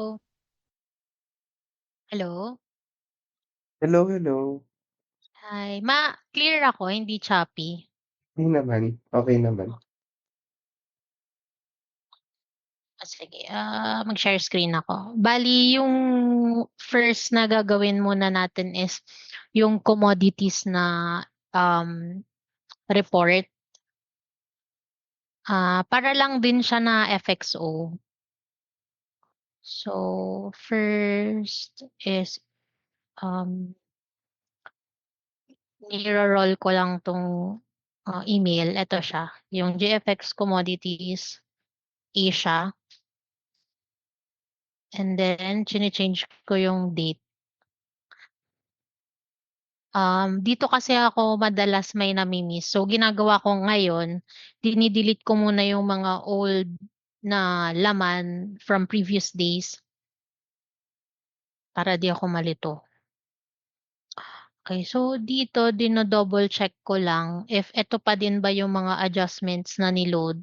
Oh, hello? Hello, hello. Hi. Clear ako, hindi choppy? Hindi naman, okey naman. Sige, mag-share screen ako. Bale yung first na gagawin muna natin is yung commodities na, um, report. Para lang din siya na FXO. So, first is, um, niro-roll ko lang 'tong, email. Eto siya, yung GFX Commodities Asia. And then chine-change ko yung date. Dito kasi ako madalas may nami-miss. So ginagawa ko ngayon, dine-delete ko muna yung mga old na laman from previous days para di ako malito. Okay, so dito dino-double check ko lang if eto pa din ba yung mga adjustments na ni-load.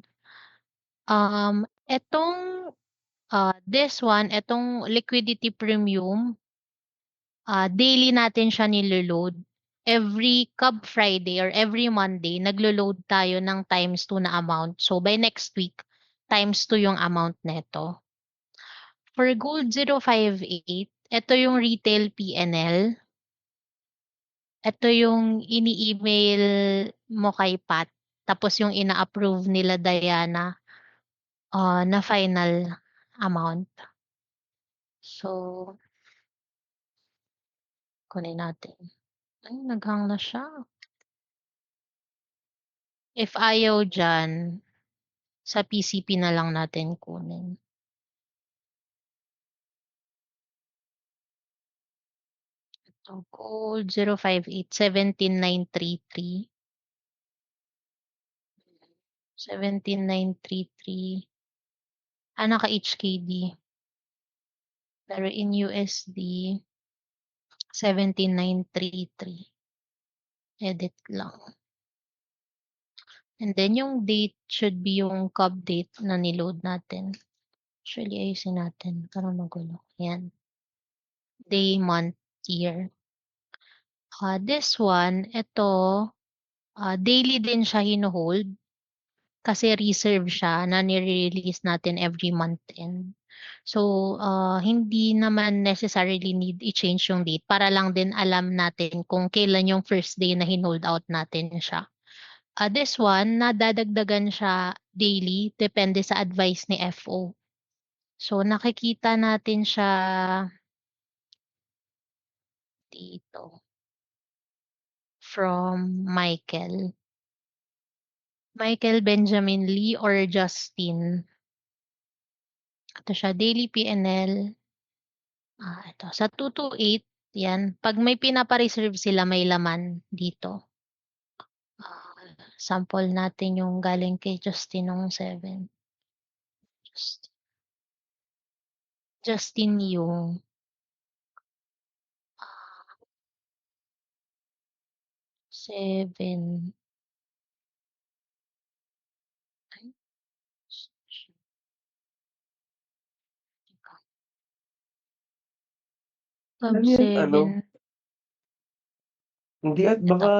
Etong, this one, etong liquidity premium. Daily natin siya nilo-load. Every Cub Friday or every Monday naglo-load tayo ng times 2 na amount. So by next week, times 2 yung amount neto. For Gold 058, eto yung retail PNL. Eto yung ini-email mo kay Pat, tapos yung ina-approve nila Diana, na final amount. So, kunin natin. Ay, nag-hang na siya. If ayaw diyan, sa PCP na lang natin kunin. Ito, gold 058, 17,933. 17,933. Naka-HKD. Pero in USD, 17,933. Edit lang. And then yung date should be yung cub date na ni-load natin. Actually, ayusin natin para magulo. Yan. Day, month, year. This one, ito, daily din siya hino-hold. Kasi reserve siya na nire-release natin every month end. So, hindi naman necessarily need i-change yung date para lang din alam natin kung kailan yung first day na hinold out natin siya. This one, nadadagdagan siya daily depende sa advice ni FO. So, nakikita natin siya dito from Michael. Michael Benjamin Lee or Justin. Ito siya, daily PNL. Ito sa 228 'yan, 'pag may pinapa-reserve sila may laman dito. Sample natin yung galing kay Justin nung 7. Justin yung, 7. Ay, Feb Ano 'yan ano, 7. hindi at Ito. baka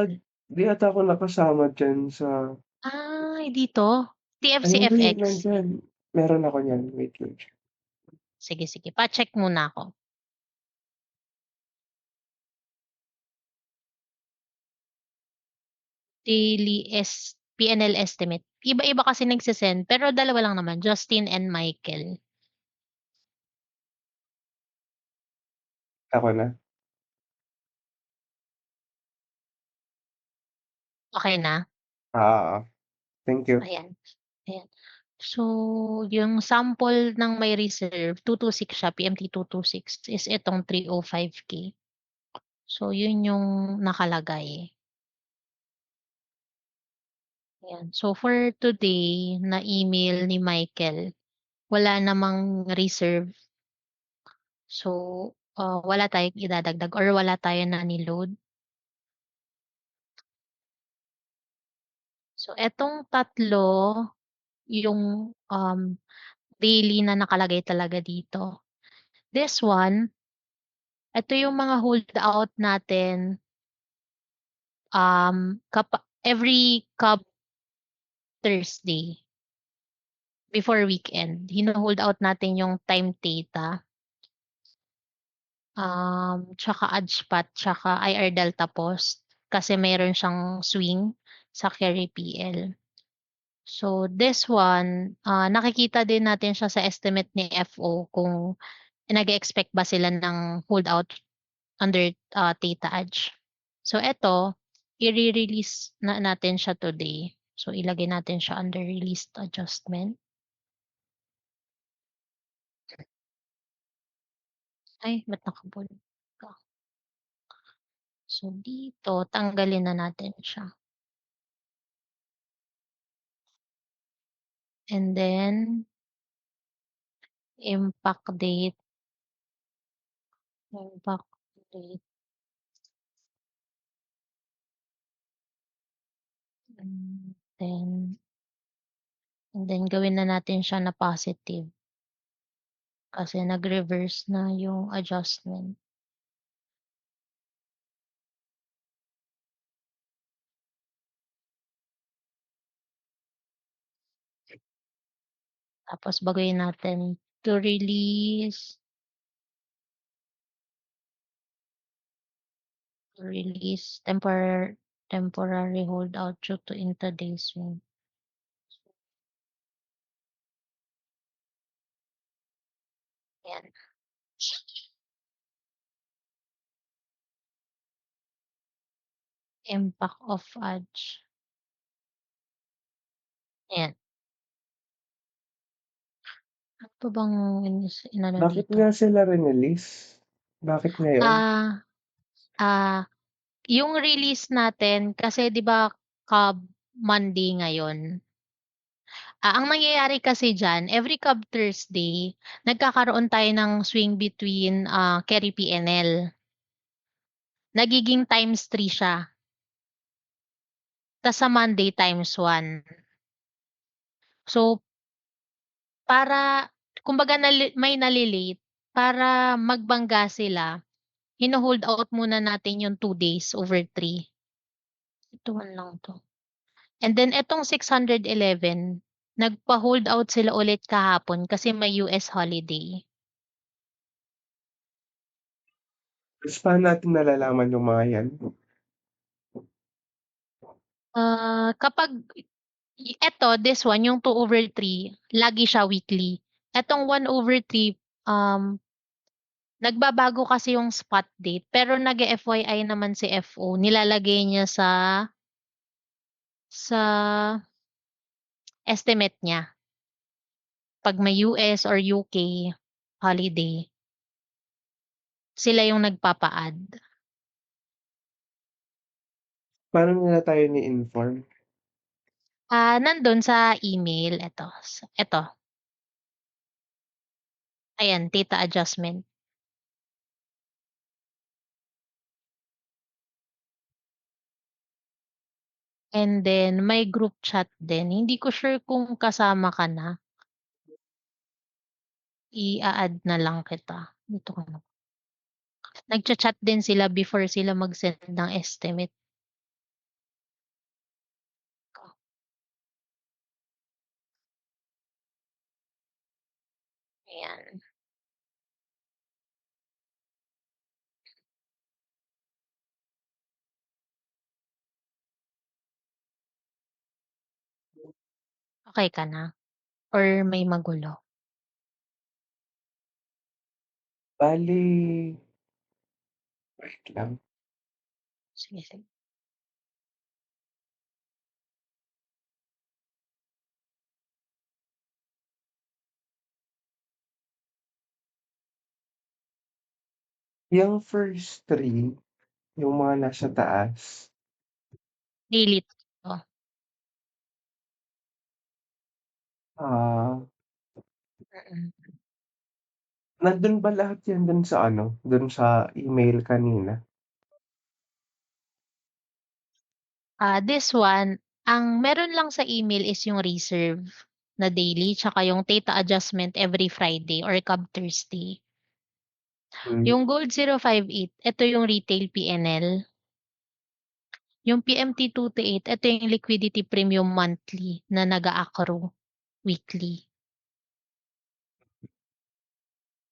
di ata ako nakasama diyan sa Dito? ay hindi TFCFX. nandiyan, meron ako niyan, wait lang. Sige, sige, pa-check muna ako. Daily PNL estimate. Iba-iba kasi nagse-send pero dalawa lang naman, Justin and Michael. Ako na? Okey na? Oo, thank you. Ayan, ayan. So, yung sample ng may reserve 226 siya, PMT 226 is itong 305K. So, yun yung nakalagay. Ayan. So, for today na email ni Michael, wala namang reserve. So, wala tayong idadagdag or wala tayo na ni-load. So, etong tatlo yung, daily na nakalagay talaga dito. This one, ito yung mga holdout natin, every Cub Thursday before weekend, hino-hold out natin yung time theta, tsaka AdSpot, tsaka IR Delta Post kasi meron siyang swing sa Carry PL. So this one, nakikita din natin siya sa estimate ni FO kung nag-e-expect ba sila ng holdout under, Theta Edge. So eto, ire-release na natin siya today. So ilagay natin siya under released adjustment. Ay, ba't nakabulok ka? So dito, tanggalin na natin siya. And then, impact date, impact date, then gawin na natin siya na positive kasi nag-reverse na yung adjustment. Tapos baguhin natin to release temporary holdout due to intraday swing. Ayan. Impact of edge. Ayan. Ano pa bang inano Bakit dito? nga sila rinelease? Bakit ngayon? Ah, ah, yung release natin kasi 'di ba Cub Monday ngayon. Ang nangyayari kasi diyan, every Cub Thursday, nagkakaroon tayo ng swing between, Carry PNL. Nagiging times 3 siya. Tas sa Monday times 1. So, para kumbaga may nale-late, para magbangga sila, hino-hold out muna natin yung 2 days over 3. Ito man lang 'to. And then etong 611, nagpa-hold out sila ulit kahapon kasi may US holiday. Ta's paano natin nalalaman yung mga yan? Kapag this one, yung 2/3, lagi siya weekly. Etong 1/3, nagbabago kasi yung spot date, pero nag-e-FYI naman si FO, nilalagay niya sa estimate niya. 'Pag may US or UK holiday, sila yung nagpapa-add. Paano nila tayo ni-inform? Nandun sa email, eto, ayan, theta adjustment. And then may group chat din, hindi ko sure kung kasama ka na. I-a-add na lang kita, dito ka na. Nagcha-chat din sila before sila mag-send ng estimate. Ayan, okey ka na or may magulo? Bale wait lang, Sige, sige. yung first 3, yung mga nasa taas, Delete ko. ah, Mm. nandun ba lahat yan dun sa ano, dun sa email kanina? This one, ang meron lang sa email is yung reserve na daily tsaka yung theta adjustment every Friday or Cub Thursday. Hmm, Yung Gold 058, ito yung retail PNL. Yung PMT 228, ito yung liquidity premium monthly na nag-a-accrue weekly.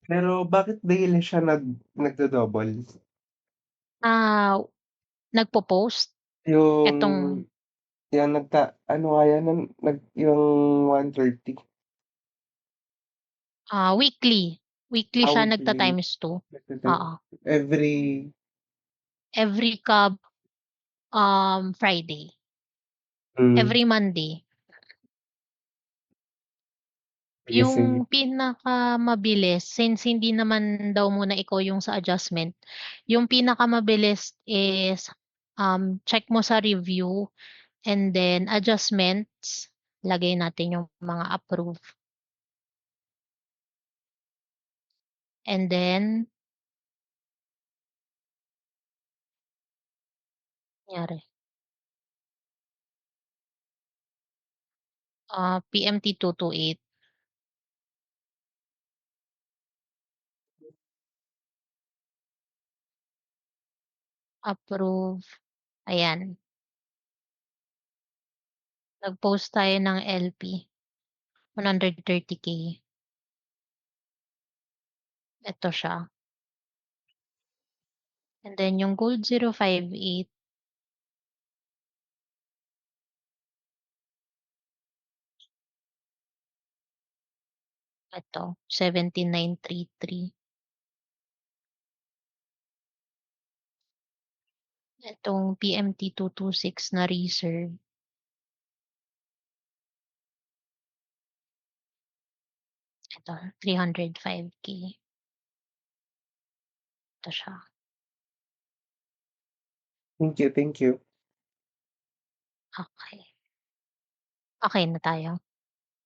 pero bakit daily siya nagdo-double? Ah, nagpo-post Yung etong, yung ano nga yan yung 130, weekly. Weekly siya weekly nagta-times 2, nagta-time oo. every Every Friday, hmm, every Monday. sige, sige. Yung pinakamabilis since hindi naman daw muna ikaw yung sa adjustment, yung pinakamabilis is, check mo sa review and then adjustments, lagay natin yung mga approve and then kunyari, PMT 228, approve, ayan, nag-post tayo ng LP, 130K, eto siya. And then yung Gold 058, eto 17,933. Etong PMT 226 na reserve, eto 305K, ito siya. Thank you, thank you. Okey. Okey na tayo?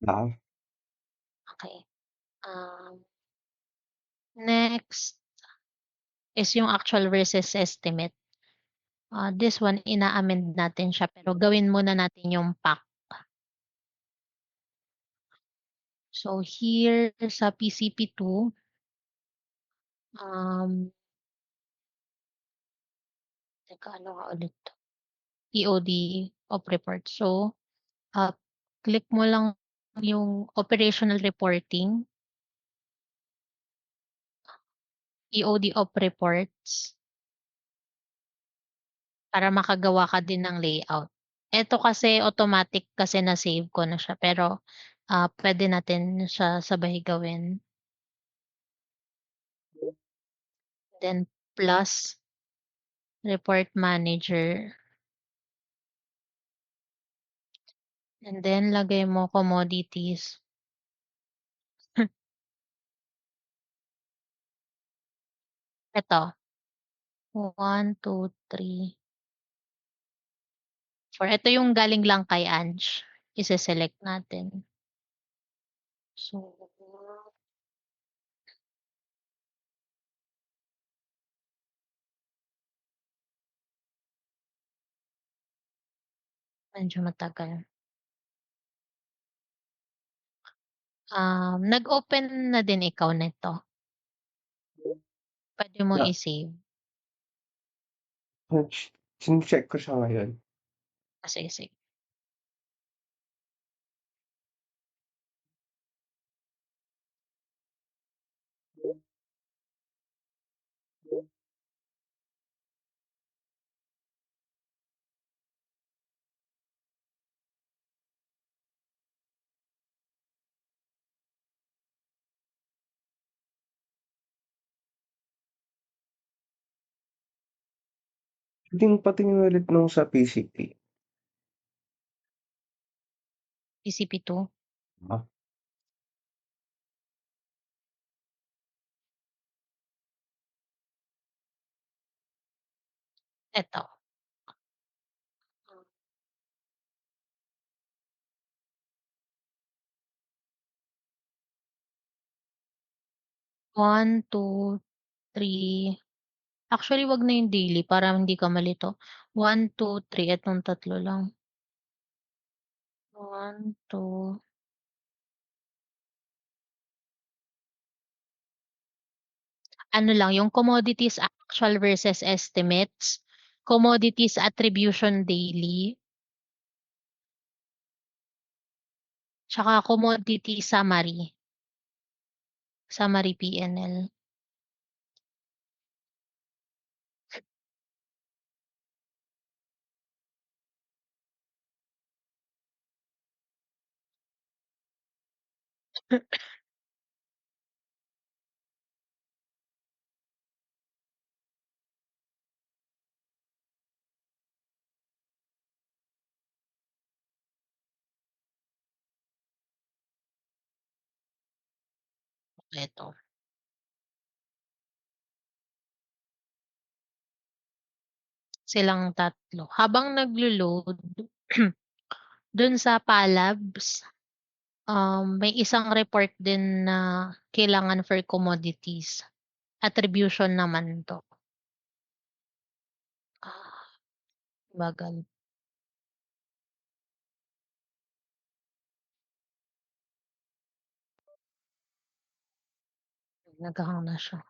Oo. Okey. Next is yung actual versus estimate. This one ina-amend natin siya pero gawin muna natin yung pack. So here sa PCP2, um, teka ano nga ulit 'to, EOD of report. So, ah, click mo lang yung operational reporting, EOD of reports. Para makagawa ka din ng layout. Eto kasi automatic kasi na-save ko na siya pero, puwede natin siya sabay gawin. Then plus report manager and then lagay mo commodities. Eto, 1, 2, 3, 4. Eto yung galing lang kay Ange, ise-select natin. So, medyo matagal. Nag-open na din ikaw nito? Puwede mo Na i-save. chine-check ko siya ngayon. Sige, sige. Patingin ulit nung sa PCP. PCP2, Ah, eto. 1, 2, 3. Actually, 'wag na yung daily para hindi ka malito. 1, 2, 3 etong tatlo lang. 1, 2, ano lang yung commodities actual versus estimates, commodities attribution daily, tsaka commodity summary P&L. Eto, silang tatlo. Habang naglo-load dun sa Palabs, may isang report din na kailangan for commodities. Attribution naman 'to. Bagal. Nag-hang na siya.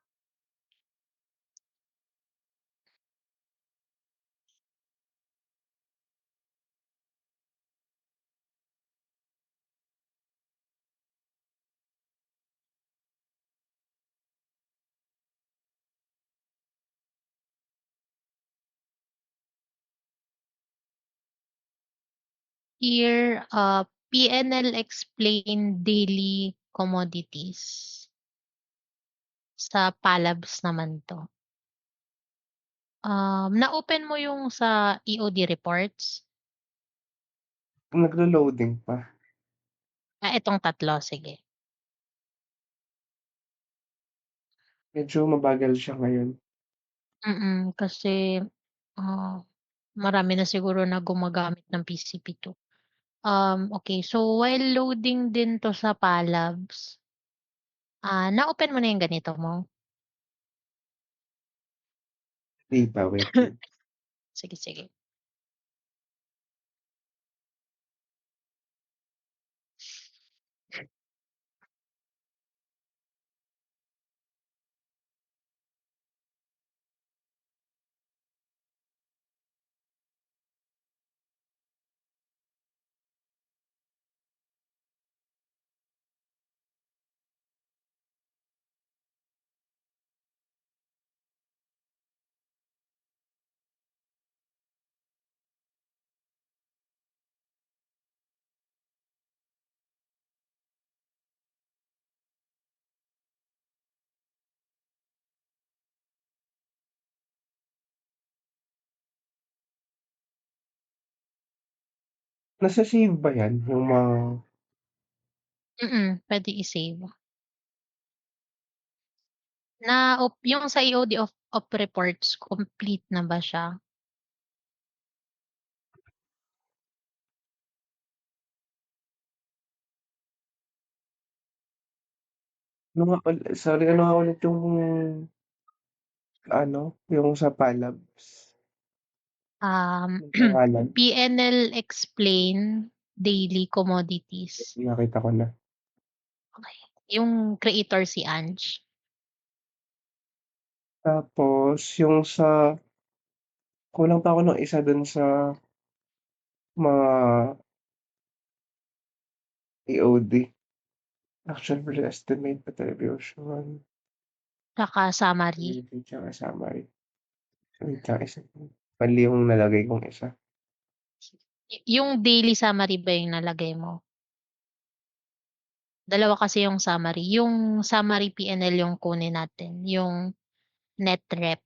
Here, P&L explain daily commodities. Sa Palabs naman 'to. Na-open mo yung sa EOD reports? Naglo-loading pa. Itong tatlo, sige. Medyo mabagal siya ngayon. Kasi, ah, marami na siguro na gumagamit ng PCP2. Okay. So, while loading din 'to sa Palabs, na-open mo na yung ganito mo? Hindi pa, wait lang. Sige, sige. Nasa-save ba 'yan, yung mga Puwede i-save. Yung sa EOD of reports, complete na ba siya? ano nga pala sorry, ano nga ulit yung ano, yung sa Palabs, Um, yung pangalan? P&L explain daily commodities. Nakita ko na. Okey. Yung creator si Ange. Tapos yung sa kulang pa ako ng isa dun sa mga EOD, actual versus estimate, attribution, Tsaka summary. community, tsaka summary. Wait lang isa mali yung nalagay kong isa. Yung daily summary ba yung nalagay mo? Dalawa kasi yung summary. Yung summary P&L yung kunin natin, yung net rep.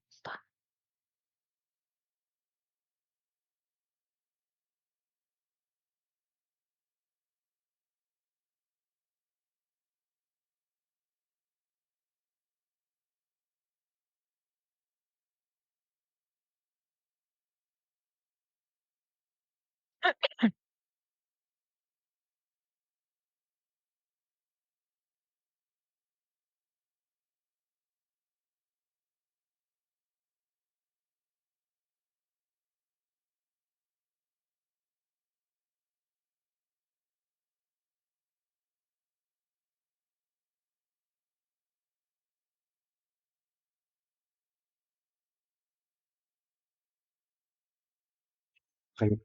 okey.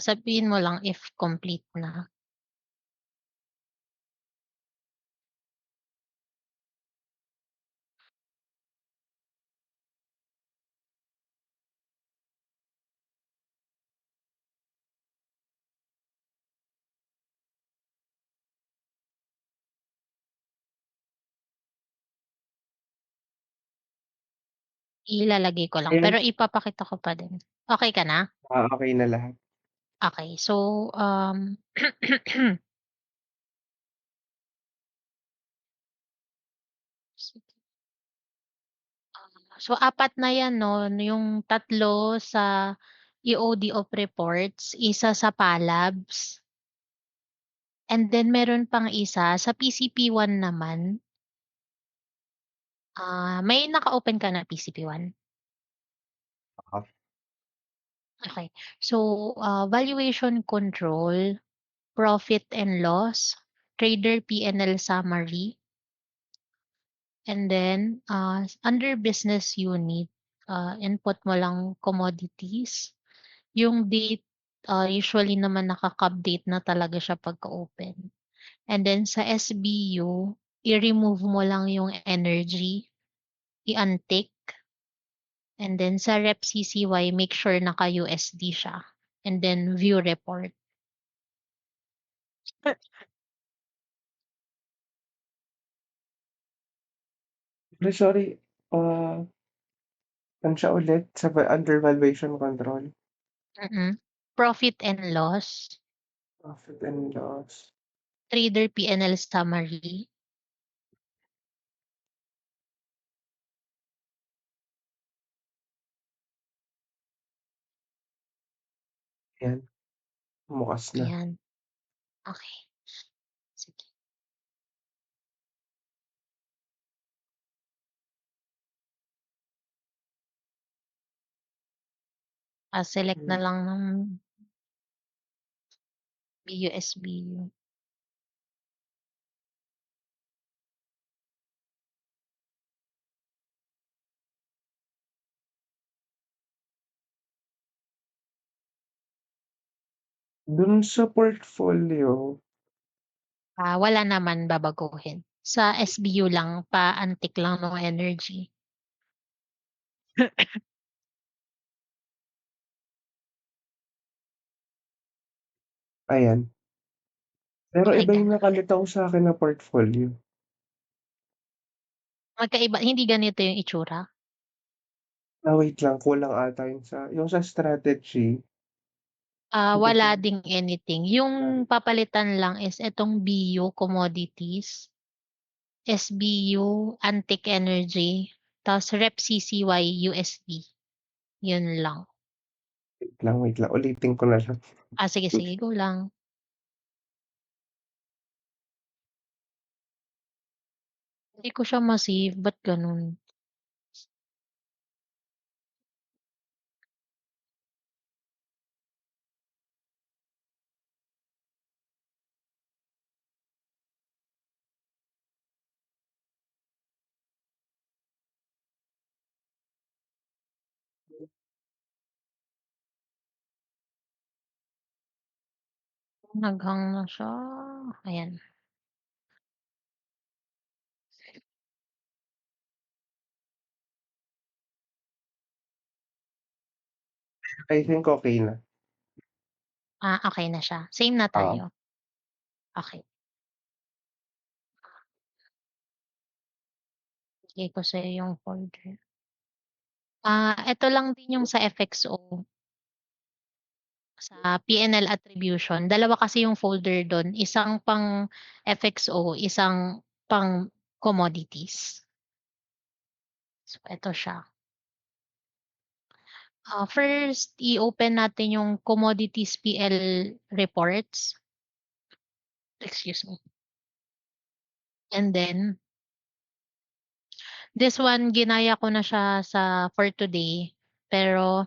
Sabihin mo lang if complete na. Ilalagay ko lang, Ayan, pero ipapakita ko pa din. Okey ka na? okey na lahat. Okey. So, so apat na 'yan 'no, yung tatlo sa EOD of reports, isa sa PALABS, and then meron pang isa sa PCP-1 naman. May naka-open ka na PCP-1? Oo, Okey. So, valuation control, profit and loss, trader P&L summary, and then, under business unit, input mo lang commodities. Yung date, usually naman nakaka date na talaga siya pagka-open. And then sa SBU, i-remove mo lang yung energy, i-untick, and then sa rep CCY make sure naka-USD siya, and then view report. sorry, ano siya ulit sa under valuation control? Profit and loss, Profit and loss, trader P&L summary, 'yan, bukas na. ayan. Okey, sige. Select na Hmm, lang ng BU-SBU. dun sa portfolio, Wala naman babaguhin. Sa SBU lang, pa-antik lang nung energy. ayan. Pero Okey iba ka yung na. nakalitaw sa'kin na portfolio. Magkaiba, hindi ganito yung itsura? Wait lang, kulang ata yung sa strategy, hindi ko Wala ding anything. Yung papalitan lang is itong BU commodities, SBU antique energy, ta's rep CCY USD, yun lang. wait lang, ulitin ko na lang. Sige, sige, go lang. Hindi ko siya ma-save, ba't gano'n? Nag-hang na siya, ayan. I think okey na. Okey na siya, same na Oo, tayo. Okey, bigay ko sa'yo yung folder. Eto lang din yung sa FXO, sa P&L attribution. Dalawa kasi yung folder dun, isang pang FXO, isang pang commodities. So eto siya. First i-open natin yung commodities PL reports, excuse me. And then, this one ginaya ko na siya for today, pero,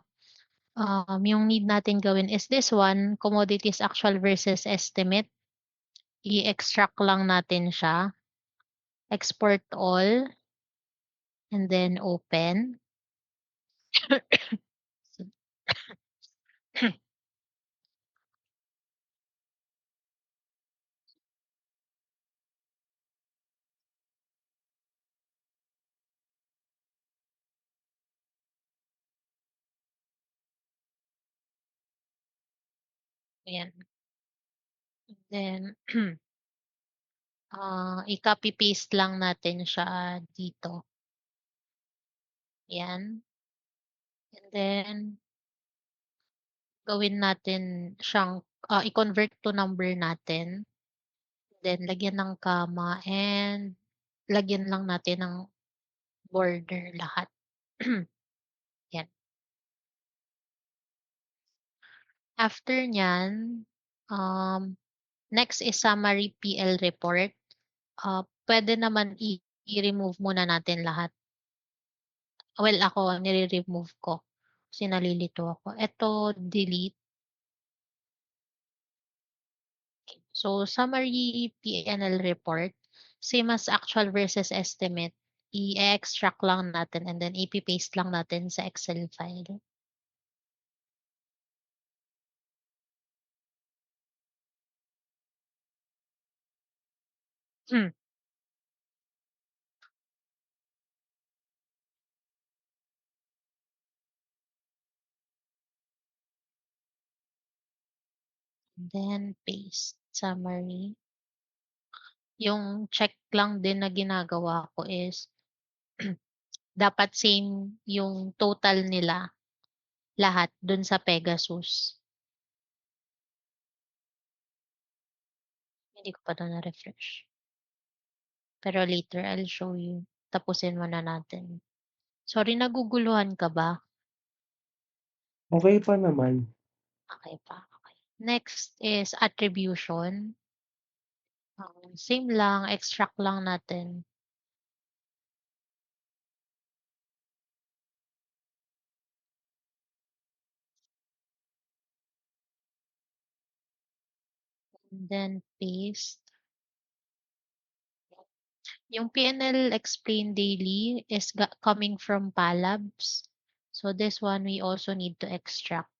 yung need natin gawin is this one, commodities actual versus estimate. I-extract lang natin siya, export all, and then open. Ayan. Then, i-copy paste lang natin siya dito, 'yan. And then gawin natin siyang, i-convert to number natin, then lagyan ng comma and lagyan lang natin ng border lahat, 'yan. After niyan, next is summary PL report. Puwede naman i-remove muna natin lahat. Well, ako nire-remove ko kasi nalilito ako. Eto delete. So, summary P&L report, same as actual versus estimate, i-extract lang natin and then ipe-paste lang natin sa Excel file. Hmm, then paste summary. Yung check lang din na ginagawa ko is dapat same yung total nila lahat dun sa Pegasus. Hindi ko pa 'to na-refresh. Pero later I'll show you. Tapusin muna natin. Sorry, naguguluhan ka ba? Okey pa naman. Okey pa, okey. Next is attribution. Same lang, extract lang natin. And then paste. Yung PNL Explain Daily is coming from Palabs. So this one we also need to extract.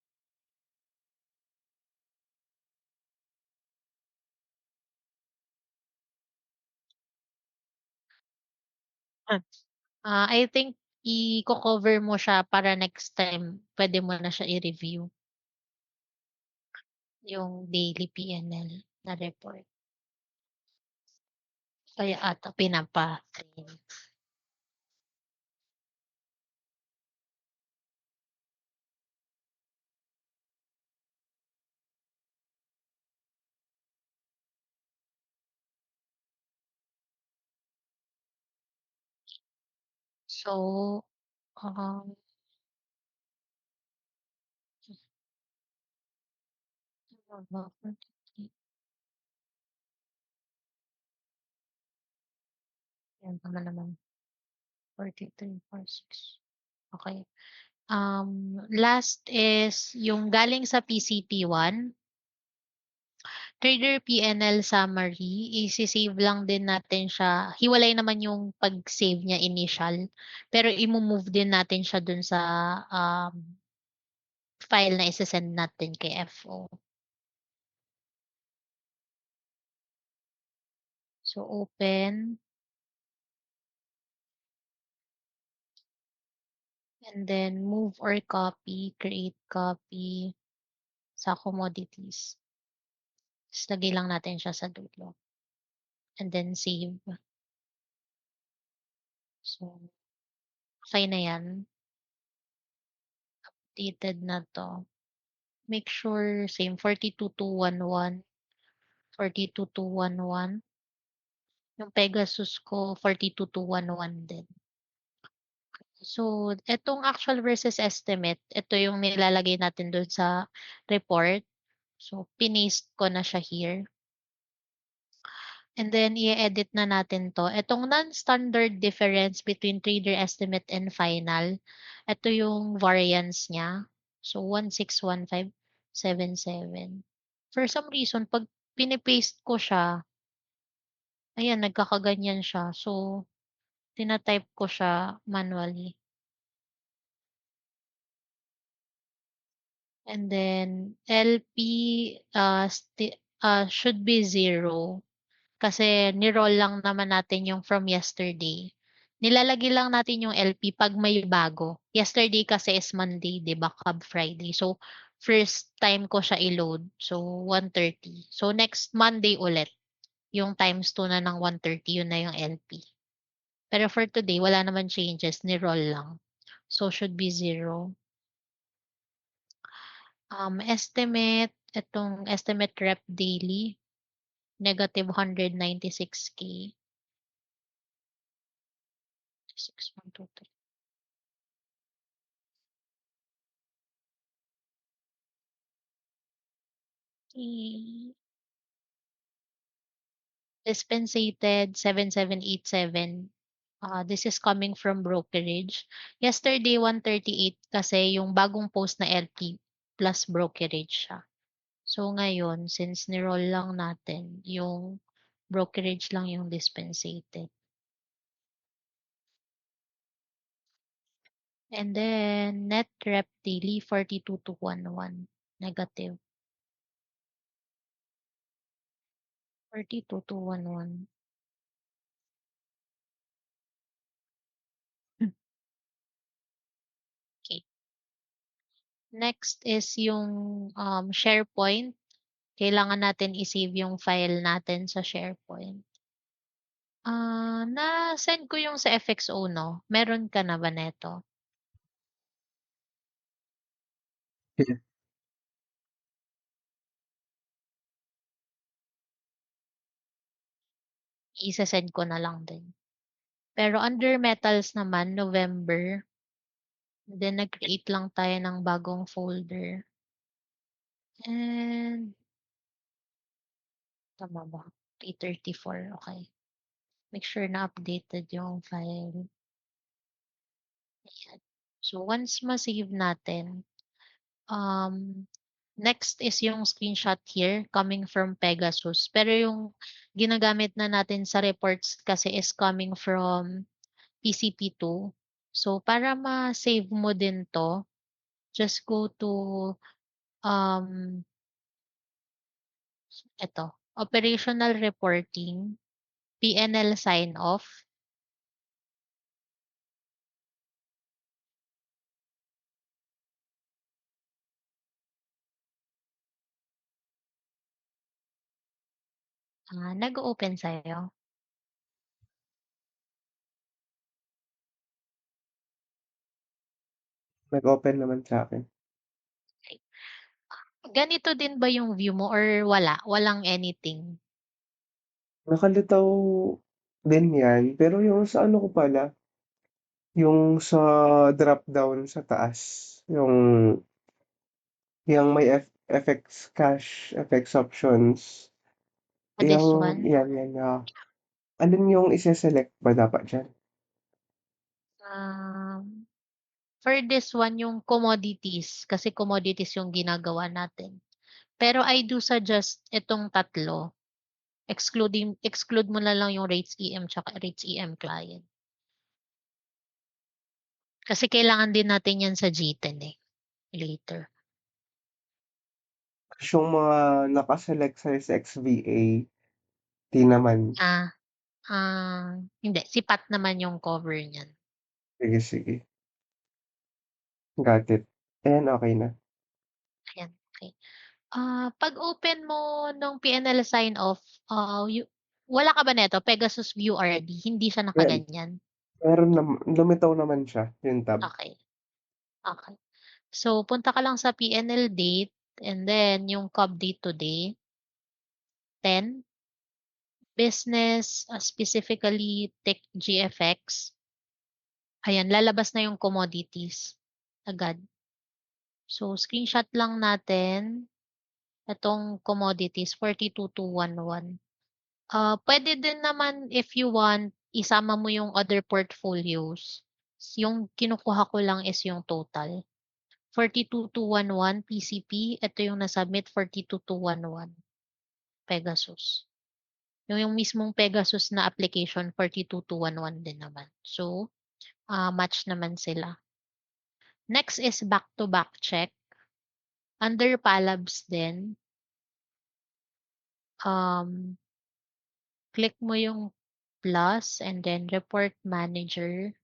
Ah, I think iko-cover mo siya para next time puwede mo na siya i-review, yung daily PNL na report. Kaya ata pinapa-print. So, um, ano ba, 43, yan tama naman, 43, 46. Okey. Last is yung galing sa PCP-1, trader PNL summary, ise-save lang din natin siya. Hiwalay naman yung pag-save niya initial, pero imo-move din natin siya dun sa, file na ise-send natin kay FO. So, open and then move or copy, create copy sa commodities. Ta's lagay lang natin siya sa dulo and then save. So, okey na 'yan, updated na 'to. Make sure same 42,211, 42,211. Yung Pegasus ko 42,211 din. So, etong actual versus estimate, ito yung nilalagay natin dun sa report. So, pinaste ko na siya here. And then i-edit na natin 'to. Etong non-standard difference between trader estimate and final, eto yung variance niya. So, 161577. For some reason 'pag pini-paste ko siya, ayan nagkakaganyan siya. So, tina-type ko siya manually. And then LP, should be 0. Kasi ni-roll lang naman natin yung from yesterday. Nilalagay lang natin yung LP 'pag may bago. Yesterday kasi is Monday, 'di ba, Cab Friday. So, first time ko siya i-load. So, 130. So, next Monday ulit, yung times 2 na ng 130, yun na yung LP. Pero for today, wala naman changes, ni-roll lang. So, should be 0. Estimate, itong estimate rep daily, negative 196K. 6, 1, 2, 3. Dispensated 7787. This is coming from brokerage. Yesterday 138 kasi yung bagong post na LP plus brokerage siya. So ngayon, since ni-roll lang natin, yung brokerage lang yung dispensated. And then net rep daily 42211 negative 42211. Okay. Next is yung SharePoint. Kailangan natin i-save yung file natin sa SharePoint. Na-send ko yung sa FXO 'no, meron ka na ba neto? Yeah. Ise-send ko na lang din. Pero under metals naman November, then nag-create lang tayo ng bagong folder. And tama ba? 334, okey. Make sure na updated yung file, ayan. So once ma-save natin, um next is yung screenshot here coming from Pegasus. Pero yung ginagamit na natin sa reports kasi is coming from PCP2. So para ma-save mo din 'to, just go to, um, eto, operational reporting, PNL sign off. Nag-o-open sa'yo? Nag-open naman sa'kin. Okey. Ganito din ba yung view mo or wala, walang anything? Nakalitaw din 'yan, pero yung sa ano ko pala, yung sa drop down sa taas, yung may FX cash, FX options, This yung one? 'yan, alin yung ise-select ba dapat diyan? Um For this one, yung commodities, kasi commodities yung ginagawa natin. Pero I do suggest itong tatlo, exclude mo na lang yung rates EM tsaka rates EM client. Kasi kailangan din natin yan sa G10 eh, later. Ta's yung mga naka-select sa SXVA, 'di naman. Ah, hindi, sipat naman yung cover niyan. Sige, got it. Ayan, okey na. Ayan, okey. 'Pag open mo nung PNL sign off, wala ka ba neto Pegasus View RD, hindi siya Well, nakaganyan? meron lumitaw naman siya, yung tab. Okey, okey. So, punta ka lang sa PNL date and then yung COB date today, 10, business, specifically Tech GFX. Ayan, lalabas na yung commodities agad. So, screenshot lang natin itong commodities 42,211. Puwede din naman if you want, isama mo yung other portfolios. Yung kinukuha ko lang is yung total. 42,211 PCP, ito yung na-submit 42,211 Pegasus. Yung mismong Pegasus na application 42,211 din naman. So, match naman sila. Next is back to back check. Under Palabs din, um, click mo yung plus and then report manager.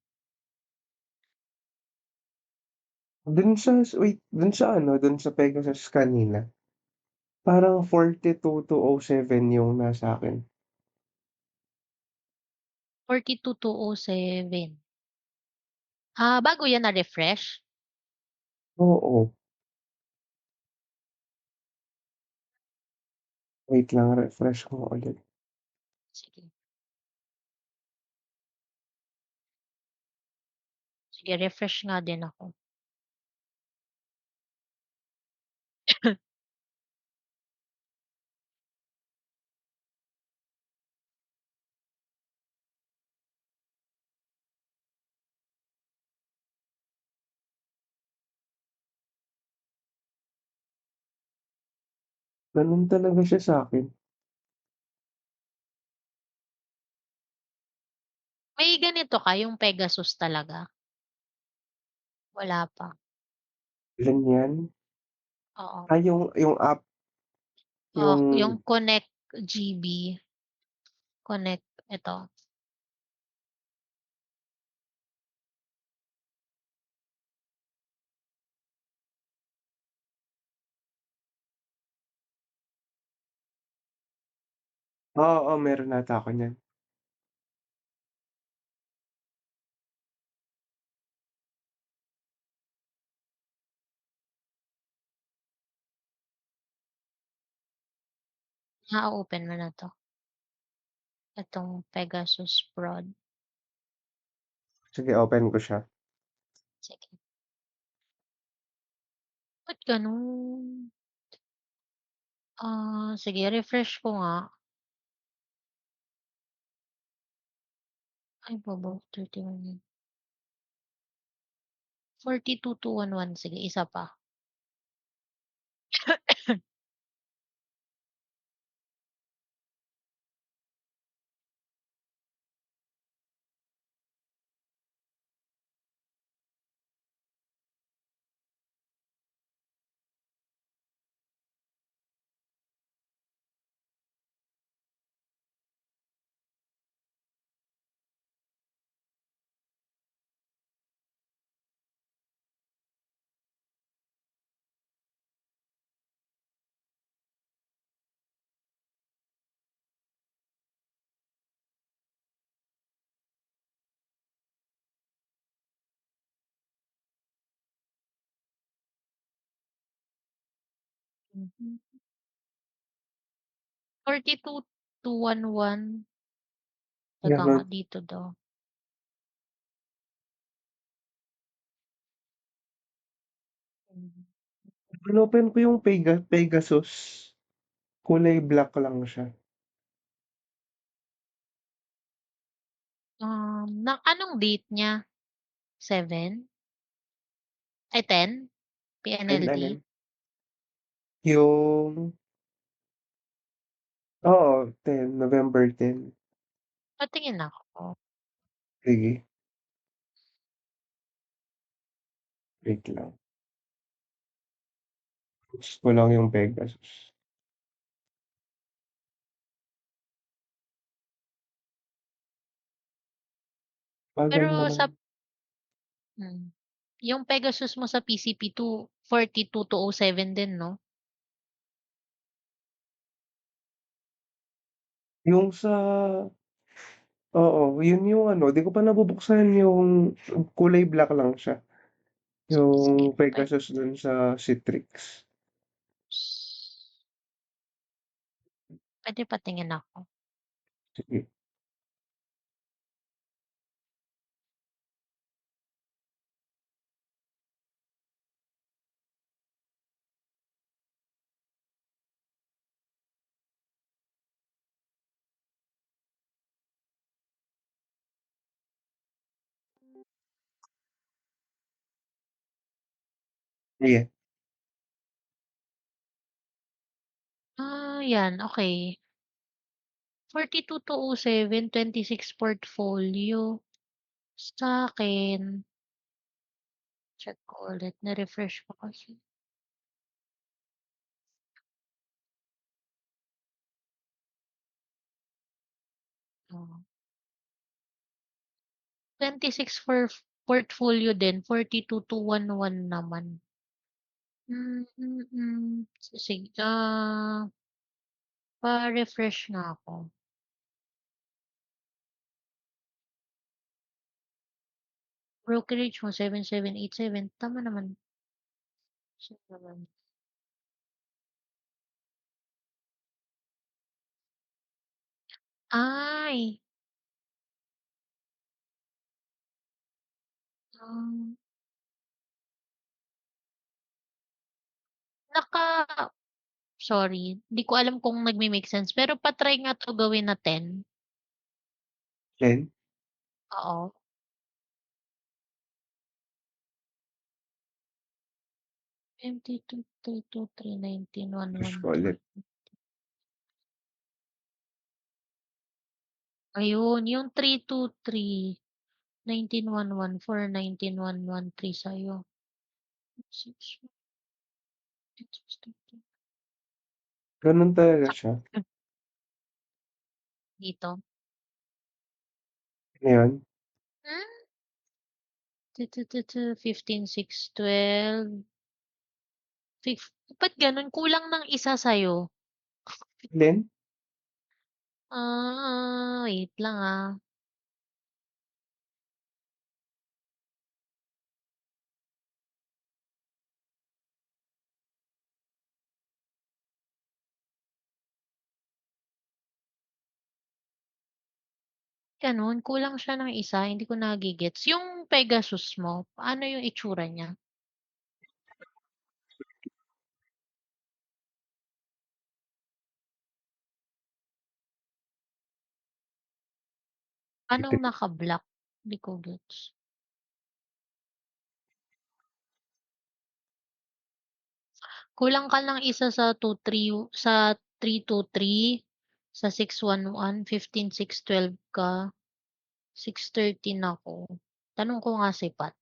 dun sa ano, dun sa Pegasus kanina, parang 42,207 yung nasa akin. 42,207. Bago yan na-refresh? Oo, wait lang refresh ko ulit. Sige, sige refresh nga din ako. Ganun talaga siya sa'kin. May ganito ka, yung Pegasus talaga? Wala pa? Ilan 'yan? Oo. Yung app, Yung yung Connect GB, Connect ito. oo, meron ata ako niyan. Open mo na 'to, itong Pegasus Fraud. Sige, open ko siya. Sige. Ba't gano'n? Sige refresh ko nga. Ay bobo, 31 42,211 sige isa pa. Mhm. 42,211 teka nga Gano'n. dito daw. Mhm. Inopen ko yung Pegasus, kulay black lang siya. Anong date niya? 7? Ay 10? PNLD? Alin? Yung oo, 10, November 10. Patingin ako. Sige, wait lang. Gusto ko lang yung Pegasus. Bagal Pero naman. hmm, yung Pegasus mo sa PCP2 42,207 din 'no? Yung sa oo, yun yung ano, di ko pa nabubuksan yung kulay black lang siya. Sige, sige Yung Pegasus dun sa Citrix. puwede patingin ako. Sige. Sige. 'Yan okey. 42,207, 26 portfolio. Sa'kin, check ko ulit, na-refresh ko kasi. Oh, 26 for portfolio din 42,211 naman. Sige, pa-refresh nga ako. Brokerage mo 7787 tama naman. Saan naman? Ay, um, naka sorry, di ko alam kung nagme-make sense pero pa-try nga 'to gawin na 10. Then, Oo, 22,323,19,114. refresh ko ulit. Ayun, yung 323,19,114,19,113 sa'yo. 6 Gano'n talaga siya. dito. Ngayon, Hmm, 15,612. Ba't gano'n kulang ng isa sa'yo? then, Wait lang, gano'n kulang siya ng isa hindi ko nage-gets. Yung Pegasus mo, paano yung itsura niya? Anong titig naka-black? Di ko gets. Kulang ka ng isa sa 323, sa 611, 15,612 ka, 613 ako. Tanong ko nga si Pat.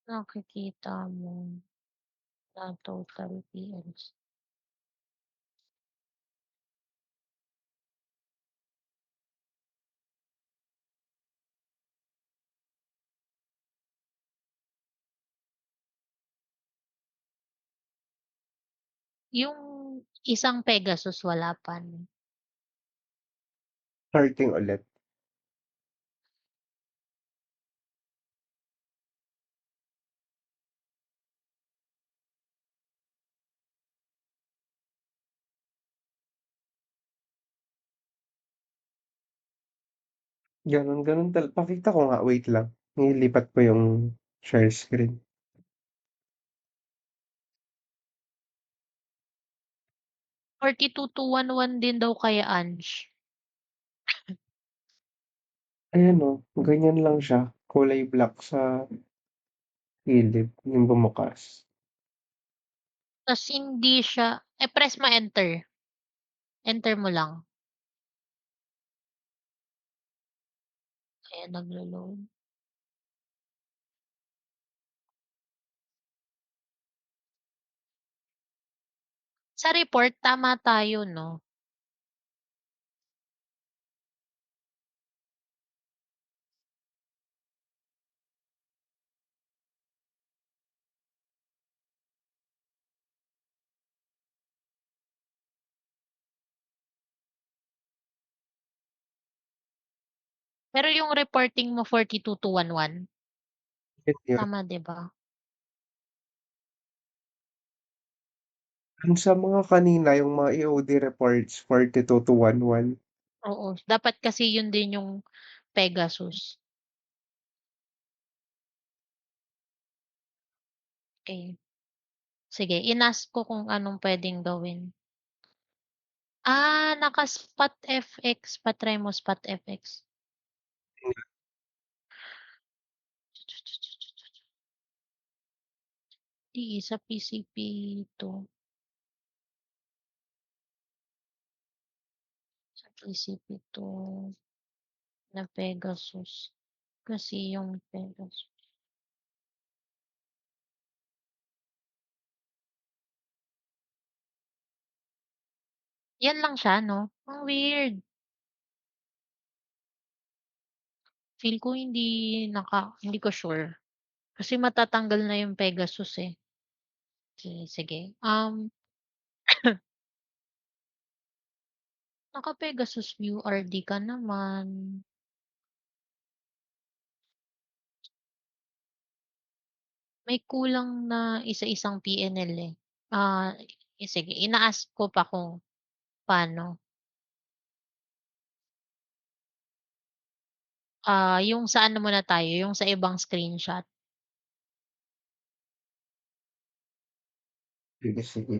Nakikita mo na total PLs. Yung isang Pegasus wala pa 'no? starting ulit. Gano'n, gano'n pakita ko nga, wait lang. Nilipat ko yung share screen. 42,211 din daw kaya Ange. Ayan oh, ganyan lang siya, kulay black sa gilid, yung bumukas. Tas hindi siya press mo enter. Enter mo lang. Ayan naglo-load. Sa report tama tayo 'no? Pero yung reporting mo 42,211 Yun yun. tama 'di ba? Dun sa mga kanina, yung mga EOD reports, 42,211. Oo, dapat kasi yun din yung Pegasus. Okey. Sige in-ask ko kung anong puwedeng gawin. Naka-Spot FX, pa-try mo Spot FX. 'Di sa PCP 'to, sa PCP 'to na Pegasus. Kasi yung Pegasus Yan lang siya 'no? Ang weird. Feel ko hindi ko sure. Kasi matatanggal na yung Pegasus, eh. Okey, sige. Naka-Pegasus View RD ka naman. May kulang na isa-isang PNL, eh. Sige ina-ask ko pa kung paano. Yung sa ano muna tayo, yung sa ibang screenshot. Sige, sige.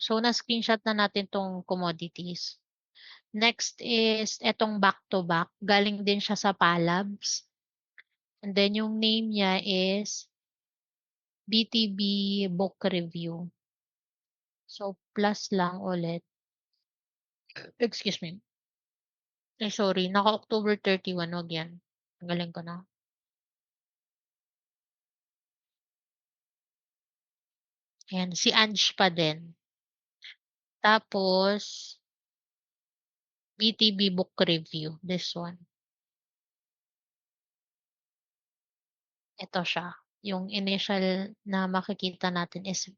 So na-screenshot na natin 'tong commodities. Next is etong back to back, galing din siya sa Palabs and then yung name niya is BTB Book Review. So plus lang ulit, excuse me. Ay sorry, naka October 31, wag 'yan. Tanggalin ko na. Ayan, si Ange pa din. Tapos BTB Book Review, this one. Ito siya, yung initial na makikita natin is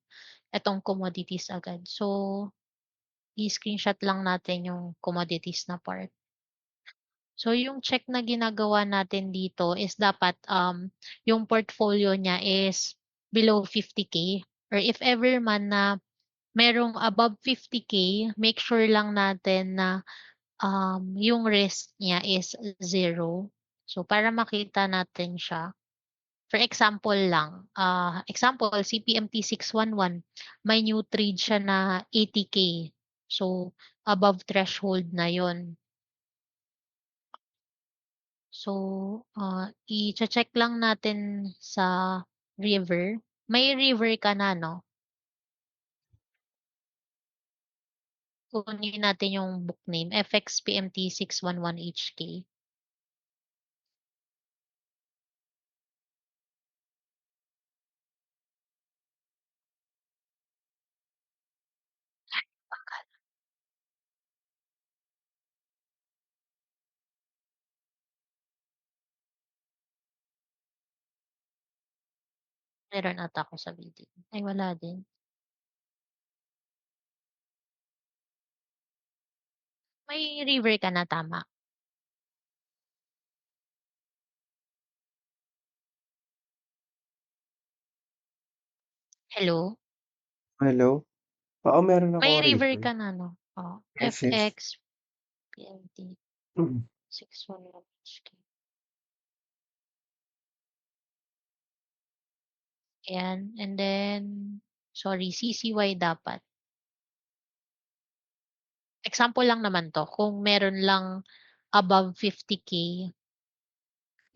etong commodities agad. So, i-screenshot lang natin yung commodities na part. So, yung check na ginagawa natin dito is dapat, yung portfolio niya is below 50K or if ever man na merong above 50K, make sure lang natin na, yung risk niya is zero. So, para makita natin siya, for example lang, example CPMT 611 may new trade siya na 80K. So, above threshold na yon. So, iche-check lang natin sa river. May river ka na 'no? Kunin natin yung book name, FXPMT 611HK. Meron ata ako sa video. Ay wala din. May river ka na, tama. Hello? Hello? Oo, meron May akong river ribbon. ka na 'no? Oo, Yes, yes. FXPMT Mm. 611HK. Ayan, and then sorry, CCY dapat. Example lang naman 'to, kung meron lang above 50K,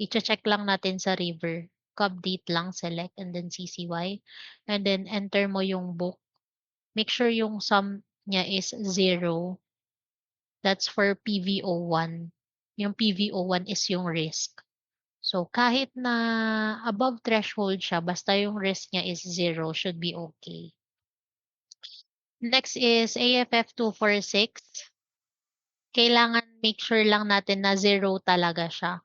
iche-check lang natin sa river, cub date lang, select and then CCY, and then enter mo yung book. Make sure yung sum niya is zero. That's for PVO1. Yung PVO1 is yung risk. So, kahit na above threshold siya, basta yung risk niya is zero, should be okay. Next is AFF 246. Kailangan make sure lang natin na zero talaga siya.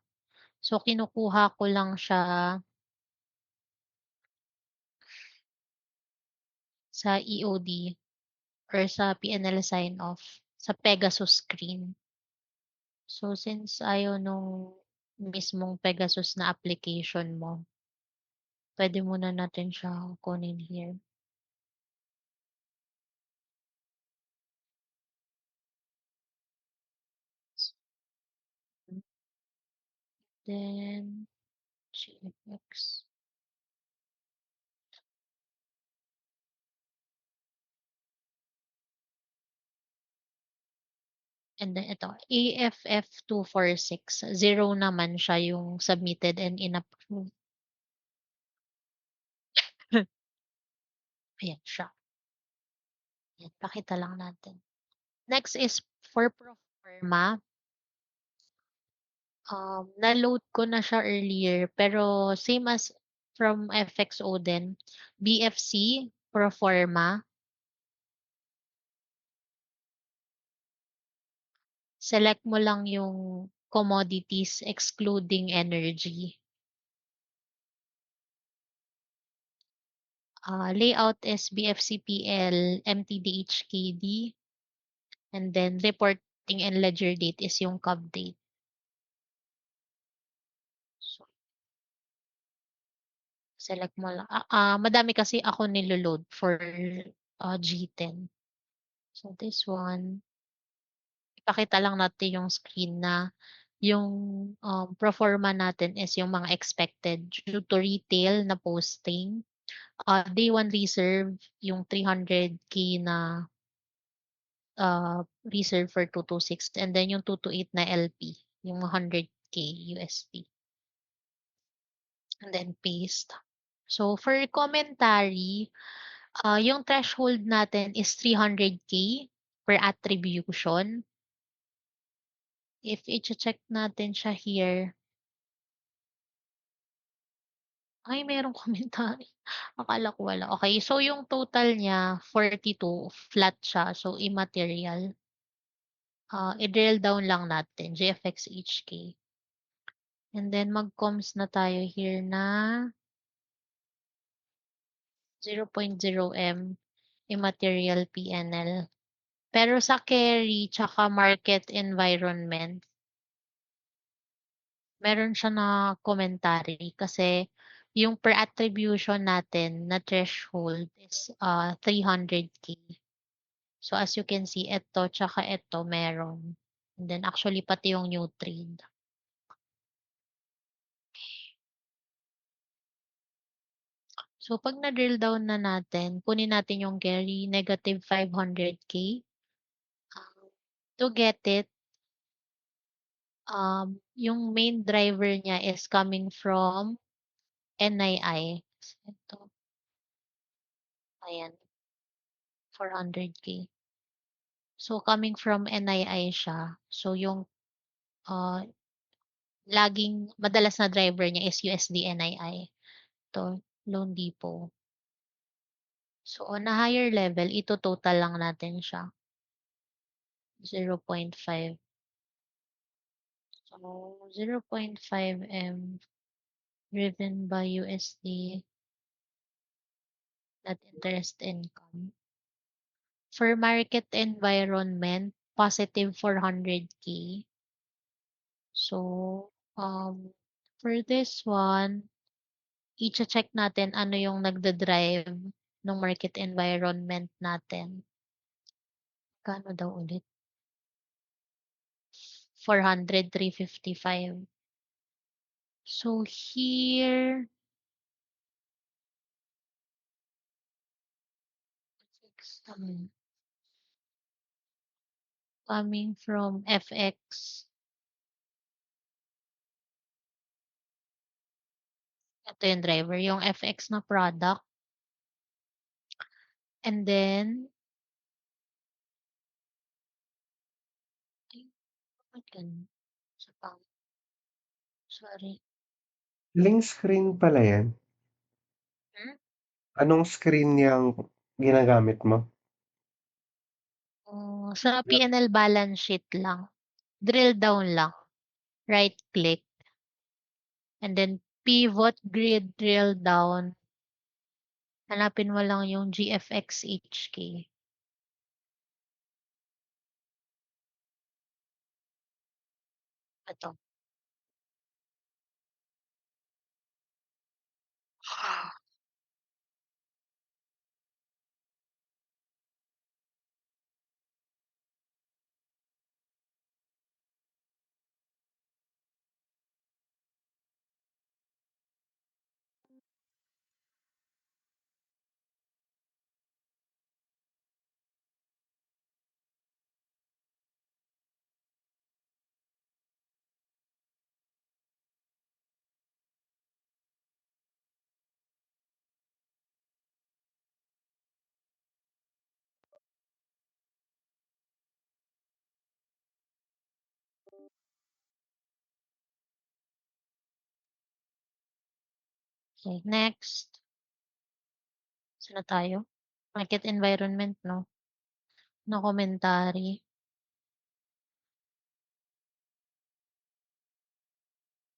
So, kinukuha ko lang siya sa EOD or sa PNL sign off sa Pegasus screen. So, since ayaw nung mismong Pegasus na application mo, pwede muna natin siya kunin here. Then, GFX. And then ito, AFF 246. Zero naman siya yung submitted and inapproved. Ayan siya. Ayan, pakita lang natin. Next is for proforma. Na-load ko na siya earlier pero same as from FXO din, BFC, Proforma. Select mo lang yung commodities excluding energy. Layout is BFCPL, MTDHKD, and then reporting and ledger date is yung COB date. So, select mo lang. Madami kasi ako niloload for G10. So this one, ipakita lang natin yung screen na yung proforma natin is yung mga expected due to retail na posting. Day 1 reserve, yung 300K na reserve for 226 and then yung 228 na LP, yung 100K USD. And then paste. So for commentary, yung threshold natin is 300K per attribution. If i-check natin siya here, ay merong commentary. Akala ko wala. Okay, so yung total niya 42, flat siya, so immaterial. I-drill down lang natin, GFX HK. And then mag-comms na tayo here na 0.0M immaterial PNL. Pero sa carry tsaka market environment, meron siya na commentary kasi yung per attribution natin na threshold is 300K. So as you can see, ito tsaka ito meron. And then actually pati yung new trade. So pag na-drill down na natin, kunin natin yung carry negative 500K. To get it, yung main driver niya is coming from NII. Ito, ayan, 400K. So coming from NII siya. So yung uh, laging madalas na driver niya is USD NII. To loan depot. So on a higher level, ito total lang natin siya. 0.5. So 0.5M driven by USD net interest income. For market environment, positive 400K. So, for this one, i-check natin ano yung nagda-drive ng market environment natin. Kano daw ulit? 400, 355. So here, coming from FX, ito yung driver, yung FX na product. And then, ay, bakit ganun? Isa pang, sorry. Link screen pala 'yan? Hmm? Anong screen yang ginagamit mo? Sa P&L balance sheet lang. Drill down lang. Right click. And then pivot grid drill down. Hanapin mo lang yung GFX HK. Ito. Okay, next. Saan na tayo? Market environment 'no, na komentary.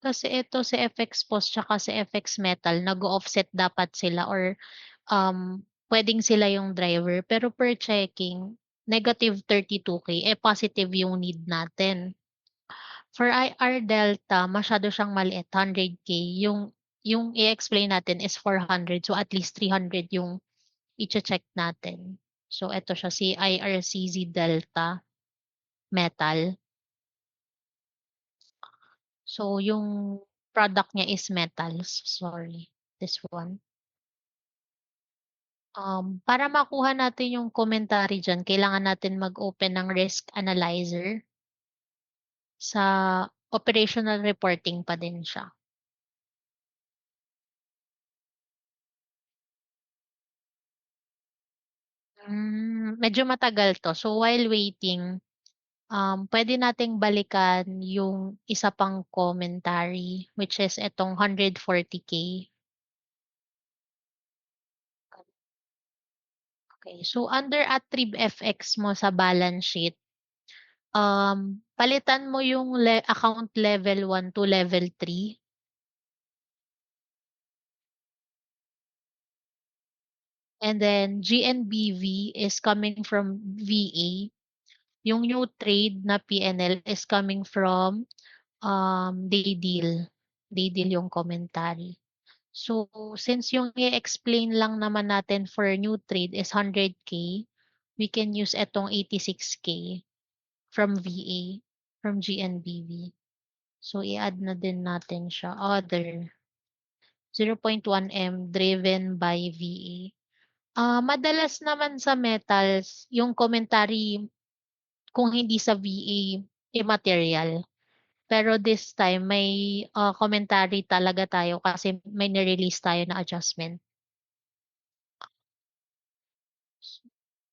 Kasi ito sa FX Post tsaka sa FX Metal nag-o-offset dapat sila or, puwedeng sila yung driver pero per checking -32K, eh, positive yung need natin. For IR Delta masyado siyang maliit 100K yung i-explain natin is 400 so at least 300 yung iche-check natin. So eto siya si IRCZ Delta Metal. So yung product niya is metals, sorry, this one. Para makuha natin yung commentary diyan kailangan natin mag-open ng risk analyzer. Sa operational reporting pa din siya. Medyo matagal 'to. So while waiting, puwede nating balikan yung isa pang commentary which is itong 140K. Okay, so under Attrib FX mo sa balance sheet, palitan mo yung account level 1 to level 3 and then GNBV is coming from VA. Yung new trade na PNL is coming from Daydeal yung commentary. So, since yung i-explain lang naman natin for new trade is 100K, we can use etong 86K from VA, from GNBV. So, i-add na din natin siya, other, 0.1M driven by VA. Madalas naman sa metals, yung commentary kung hindi sa VA, immaterial. Pero this time may, commentary talaga tayo kasi may ni-release tayo na adjustment.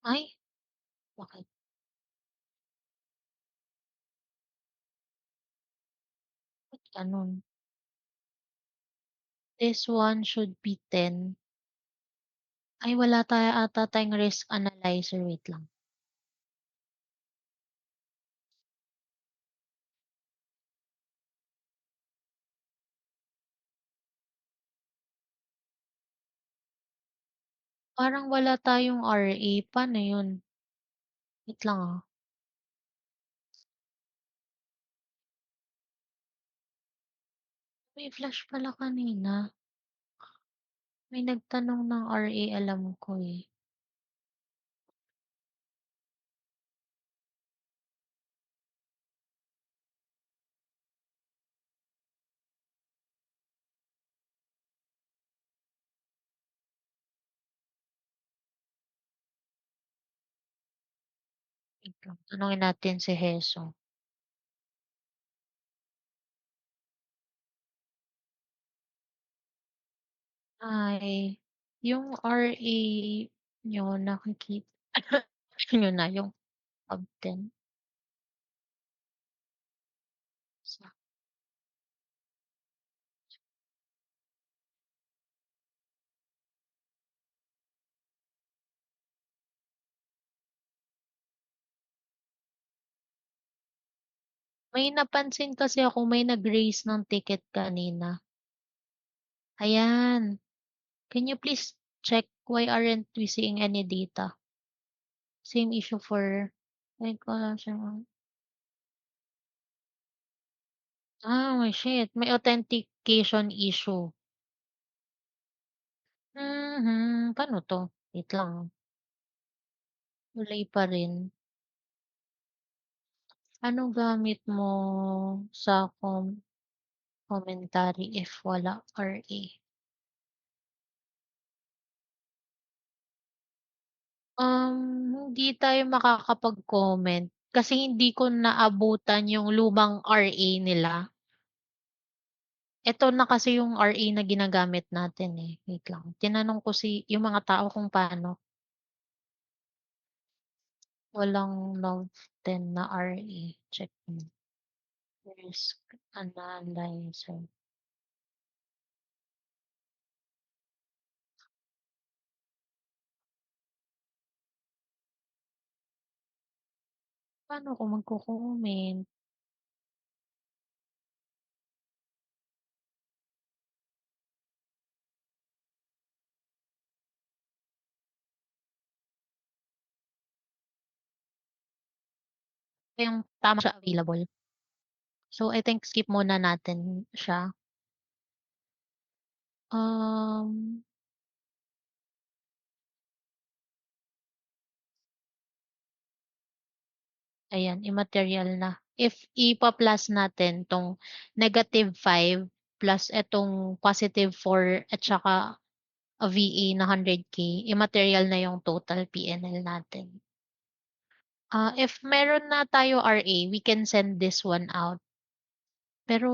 Ay, bakit gano'n? This one should be 10. Ay wala tayo ata tayong risk analyzer, wait lang. Parang wala tayong RA, paano 'yun? Wait lang, May flash pala kanina. May nagtanong ng RA alam ko, eh. Wait lang, tanungin natin si Heso. Ay, yung RA niyo niyo na yung tab 10 sa may napansin kasi ako may nag-raise ng ticket kanina. Ayan, can you please check why aren't we seeing any data? Same issue for like, wala siyang may shit, may authentication issue. Paano 'to? Wait lang, tuloy pa rin. Anong gamit mo sa commentary if wala RA? Hindi tayo makakapag-comment kasi hindi ko naabutan yung lumang RA nila. Eto na kasi yung RA na ginagamit natin, eh, wait lang. Tinanong ko yung mga tao kung paano. Walang Love 10 na RA, check mo. Risk analyzer. Paano ako magko-comment? Yung tama siya available. So, I think skip muna natin siya. Um, Ayan, immaterial na. If ipa-plus natin 'tong -5 plus itong +4 at saka VA na 100K, immaterial na yung total PNL natin. If meron na tayo RA, we can send this one out. Pero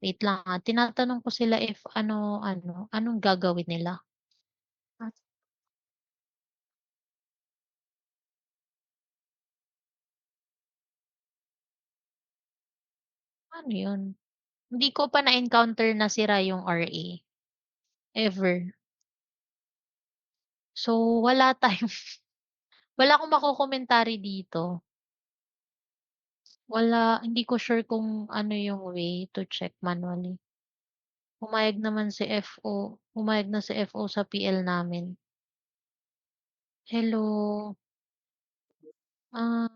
wait lang, tinatanong ko sila if anong gagawin nila? Ah, Paano yun? Hindi ko pa na-encounter na sira yung RA, ever. So, wala tayong wala akong makokomentary dito. Hindi ko sure kung ano yung way to check manually. Pumayag na si FO sa PL namin. Hello,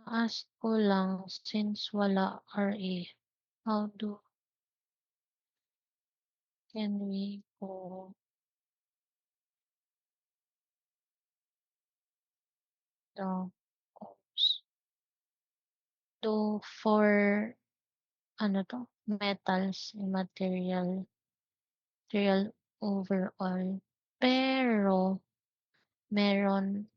ask ko lang since wala RA, how can we go the course for ano 'to, metals, material overall. Pero meron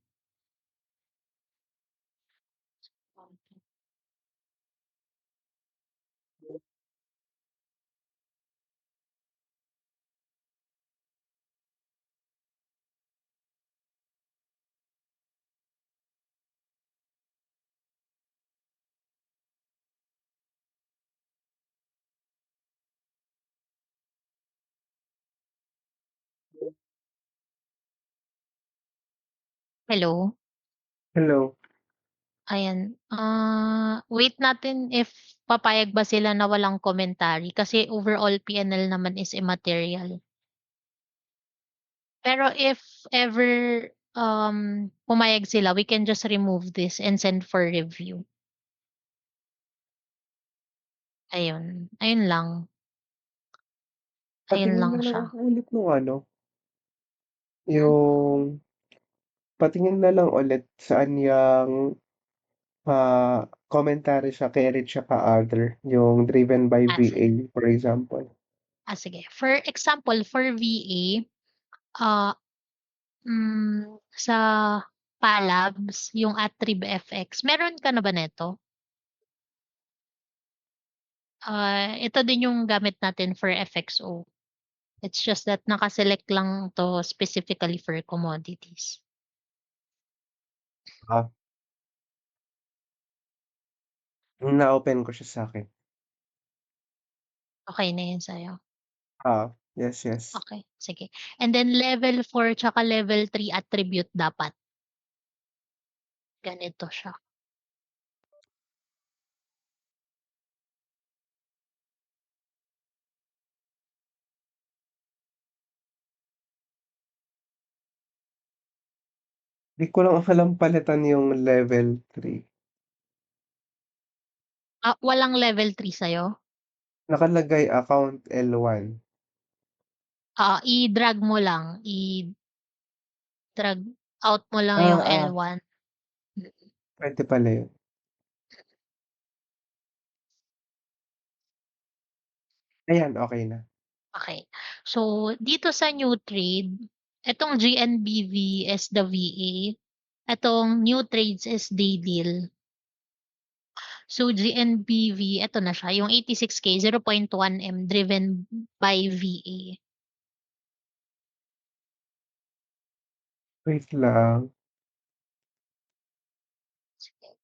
hello? Hello. Ayan, wait natin if papayag ba sila na walang commentary kasi overall PNL naman is immaterial. Pero if ever, pumayag sila, we can just remove this and send for review. Ayun lang. Ayun Patingin lang na lang siya. ako ulit nung ano, Hmm? yung patingin na lang ulit saan yang, commentary siya carried siya ka other, yung driven by VA, Sige. for example. Sige. For example, for VA, ah, sa Palabs, yung Attrib FX, meron ka na ba nito? Ito din yung gamit natin for FXO. It's just that naka-select lang 'to specifically for commodities. Ah, na-open ko siya sa'kin. Okey na yun sa'yo? Yes, yes. Okey, sige. And then level 4 tsaka level 3 attribute dapat, ganito siya. Di ko lang alam palitan yung level 3. Walang level 3 sa'yo? Nakalagay account L1. I-drag mo lang, i-drag out mo lang Ah, yung ah, L1. puwede pala yun. Ayan, okey na. Okey. So, dito sa new trade, itong GNBV is the VA, itong new trades is day deal. So, GNBV eto na siya, yung 86K 0.1M driven by VA. Wait lang. Sige.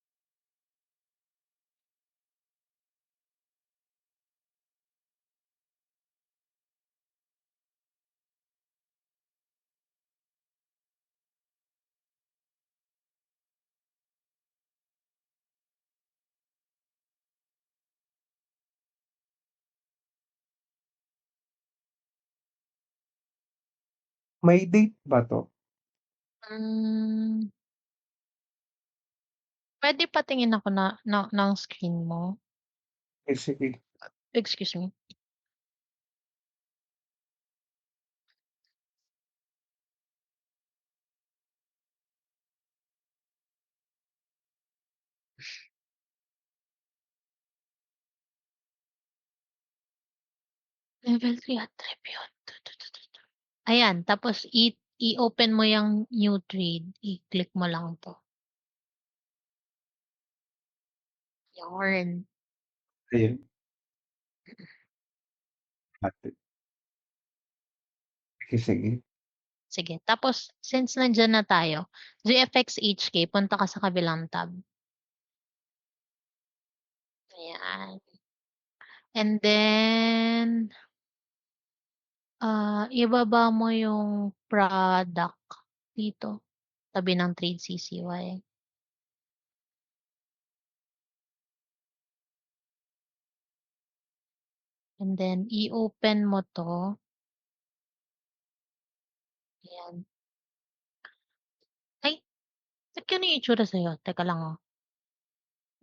May date ba 'to? Hmm, puwede patingin ako ng screen mo? Eh, sige. Excuse me. Level 3 attribute. Ayan, tapos i-open mo yung new trade, i-click mo lang 'to, yarn. Ayun, ate. Sige, sige. Sige, tapos since nandiyan na tayo, GFX HK punta ka sa kabilang tab, ayan. And then, ibaba mo yung product dito, tabi ng trade CCY. And then i-open mo 'to, ayan. Ay, ba't ganun yung itsura sa'yo? Teka lang,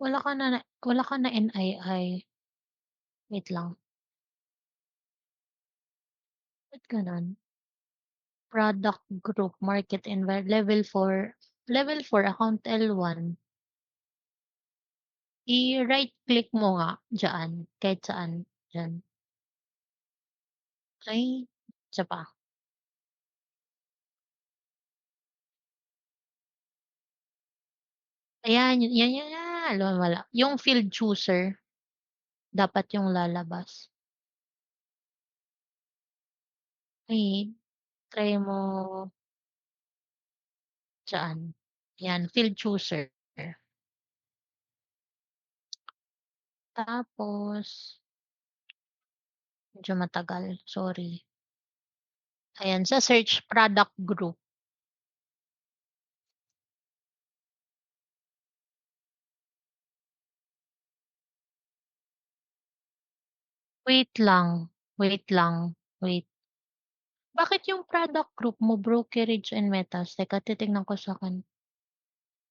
wala ka na NII, wait lang, ba't gano'n? Product group, market level 4 account L1, i-right click mo nga diyaan, kahit saan, diyan. Ay, isa pa, ayan, yan, wala, yung field chooser dapat yung lalabas. Ay, try mo diyaan, yan field chooser. Tapos medyo matagal, sorry. Ayan, sa search product group, wait lang, wait. Bakit yung product group mo brokerage and metals? Teka titingnan ko sa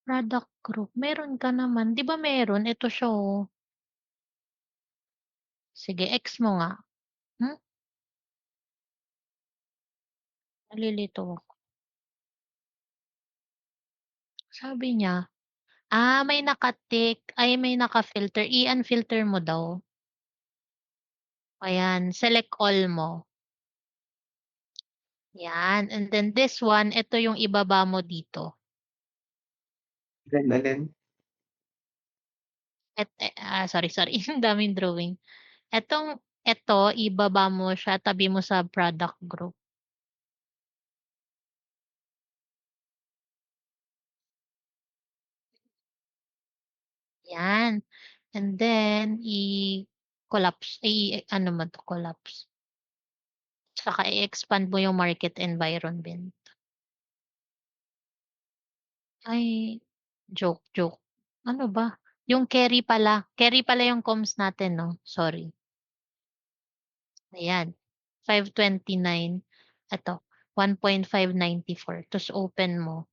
product group, meron ka naman, 'di ba meron? Ito siya, Sige X mo nga. Hmm, nalilito ako. Sabi niya, may naka-tick, ay may naka-filter, i-unfilter mo daw. Ayan, select all mo. 'Yan, and then this one, ito yung ibaba mo dito. Alin? Sorry, ang daming drawing. Eto ibaba mo siya, tabi mo sa product group. 'Yan, and then i-ano mo 'to, collapse. Tsaka i-expand mo yung market environment. Ay, joke. Ano ba? Yung carry pala yung comms natin 'no, sorry. Ayan, 529, eto 1.594 ta's open mo.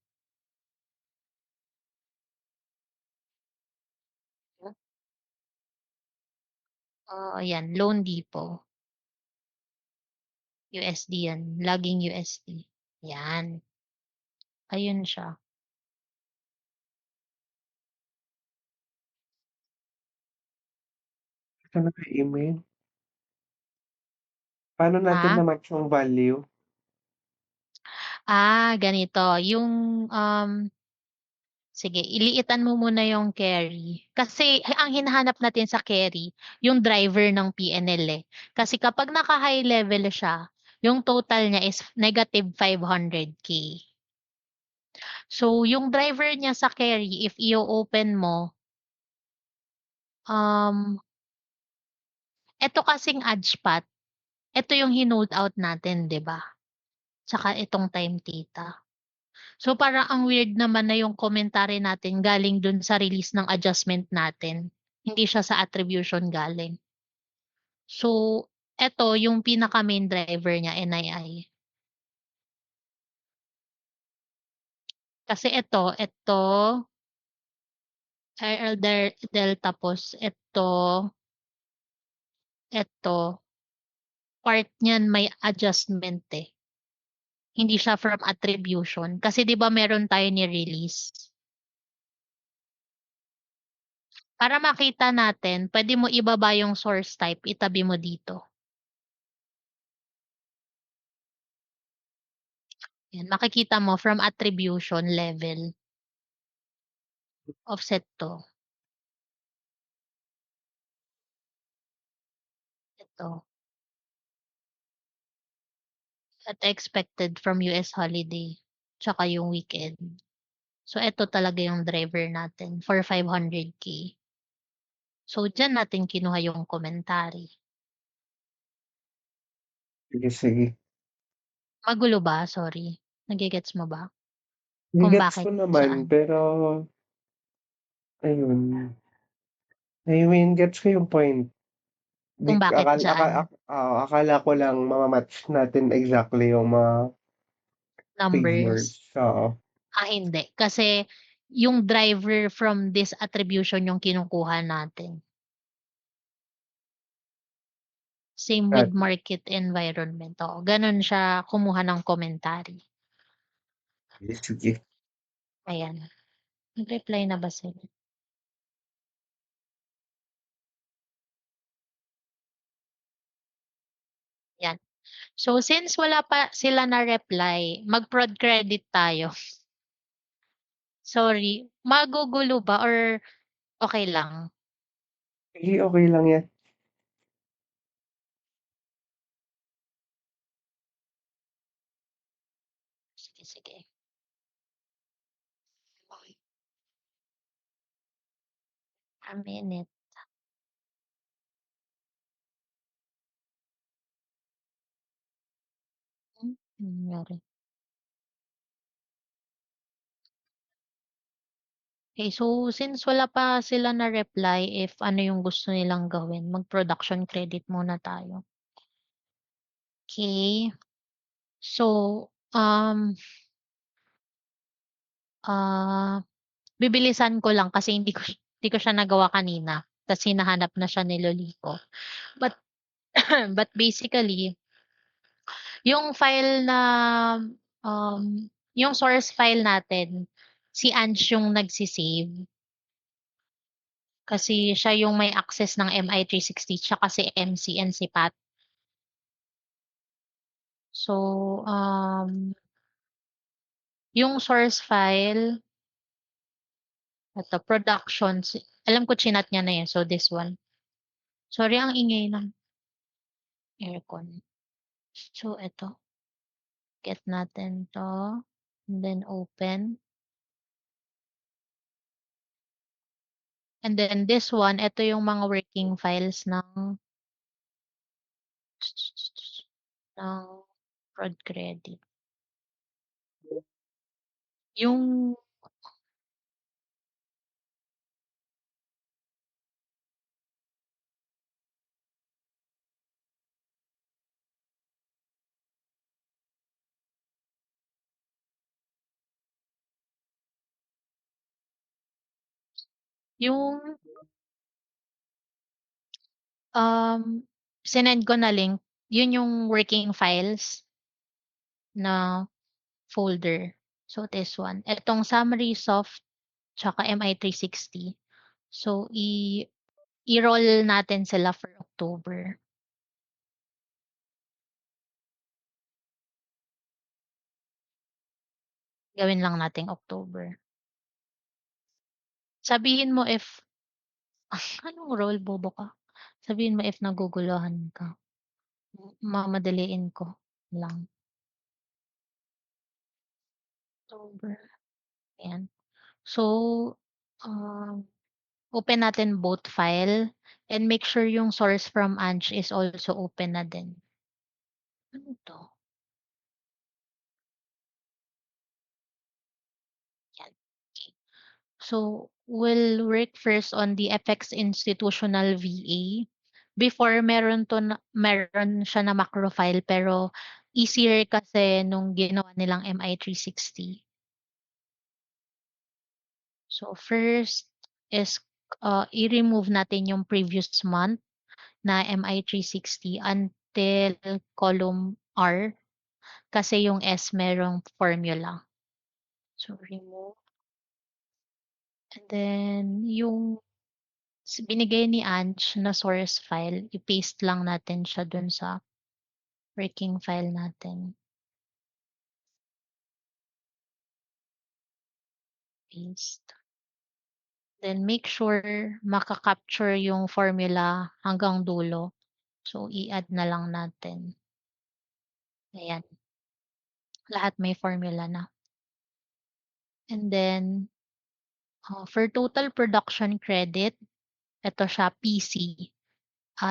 Ayan, Loan Depot, USD yan, laging USD. Yan, ayun siya. Saan naka-email? Paano natin Ha? na-match yung value? Ganito sige iliitan mo muna yung carry. Kasi ang hinahanap natin sa carry, yung driver ng PNL, eh. Kasi kapag naka-high level siya, yung total niya is -500K. So, yung driver niya sa carry if i-o-open mo, um, eto kasing AdSpot, eto yung hinode out natin, 'di ba? Tsaka itong time theta. So, parang ang weird naman na yung komentary natin galing dun sa release ng adjustment natin, hindi siya sa attribution galing. So, eto yung pinaka main driver niya, NII. Kasi ito RL Delta tapos ito part niyan may adjustment, eh. Hindi siya from attribution. Kasi 'di ba meron tayo ni-release. Para makita natin, puwede mo ibaba yung source type, itabi mo dito. Yan, makikita mo from attribution level, offset 'to, ito, at expected from US holiday, tsaka yung weekend. So, eto talaga yung driver natin for 500K. So, diyan natin kinuha yung komentary. Sige, sige. Magulo ba? Sorry, nage-gets mo ba kung Ge-gets bakit ko naman saan? pero ayun, I mean gets ko yung point. Kung bakit diyaan? Akala ko lang mama-match natin exactly yung mga Numbers? figures, oo. Hindi. Kasi yung driver from this attribution yung kinukuha natin. Same with At market environment, oo. Gano'n siya kumuha ng komentary. sige. Ayan, nag-reply na ba sila? 'Yan. So, since wala pa sila na reply, mag-prod credit tayo. Sorry, magugulo ba or okey lang? Sige, okey lang yan. Sige, sige. A minute. Anong nangyari? Okay, so since wala pa sila na reply if ano yung gusto nilang gawin, mag-production credit muna tayo. Okay. So, bibilisan ko lang kasi hindi ko siya nagawa kanina ta's hinahanap na siya ni Lolito. But but basically, yung file na, yung source file natin, si Ange yung nagse-save kasi siya yung may access ng MI360 tsaka si MC and si Pat. So, yung source file, eto productions, alam ko chinat niya na, eh, so this one. Sorry ang ingay ng aircon. So eto, get natin 'to, and then open. And then this one, eto yung mga working files ng fraud credit. Yung yung, um, sinend ko na link, yun yung working files na folder. So this one, etong summary soft tsaka MI360. So i-roll natin sila for October. Gawin lang nating October. Sabihin mo if anong roll, bobo ka? Sabihin mo if naguguluhan ka. Mamadaliin ko lang. October, ayan. So, open natin both file and make sure yung source from Ange is also open na din. Ano 'to? Yan, okey. So, we'll work first on the FX institutional VA. Before meron siya na macro file pero easier kasi nung ginawa nilang MI360. So first is, i-remove natin yung previous month na MI360 until column R kasi yung S merong formula. So remove, and then yung binigay ni Ange na source file, i-paste lang natin siya dun sa working file natin. Paste. Then make sure maka-capture yung formula hanggang dulo. So i-add na lang natin. Ayan, lahat may formula na. And then, for total production credit, eto siya PC.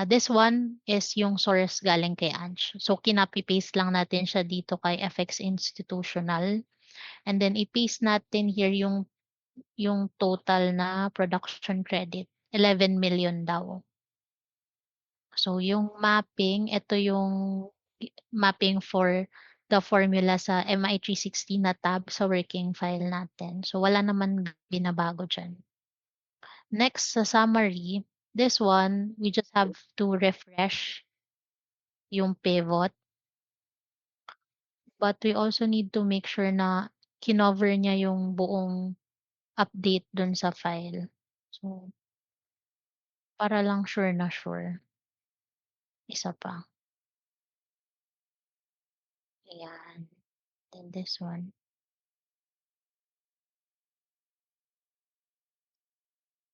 This one is yung source galing kay Ange. So kinopy-paste lang natin siya dito kay FX Institutional. And then i-paste natin here yung total na production credit, 11 million daw. So yung mapping, ito yung mapping for the formula sa MI360 na tab sa working file natin. So wala naman binabago diyan. Next sa summary, this one we just have to refresh yung pivot, but we also need to make sure na kinover niya yung buong update dun sa file. So para lang sure na sure. Isa pa. Ayan. Then this one.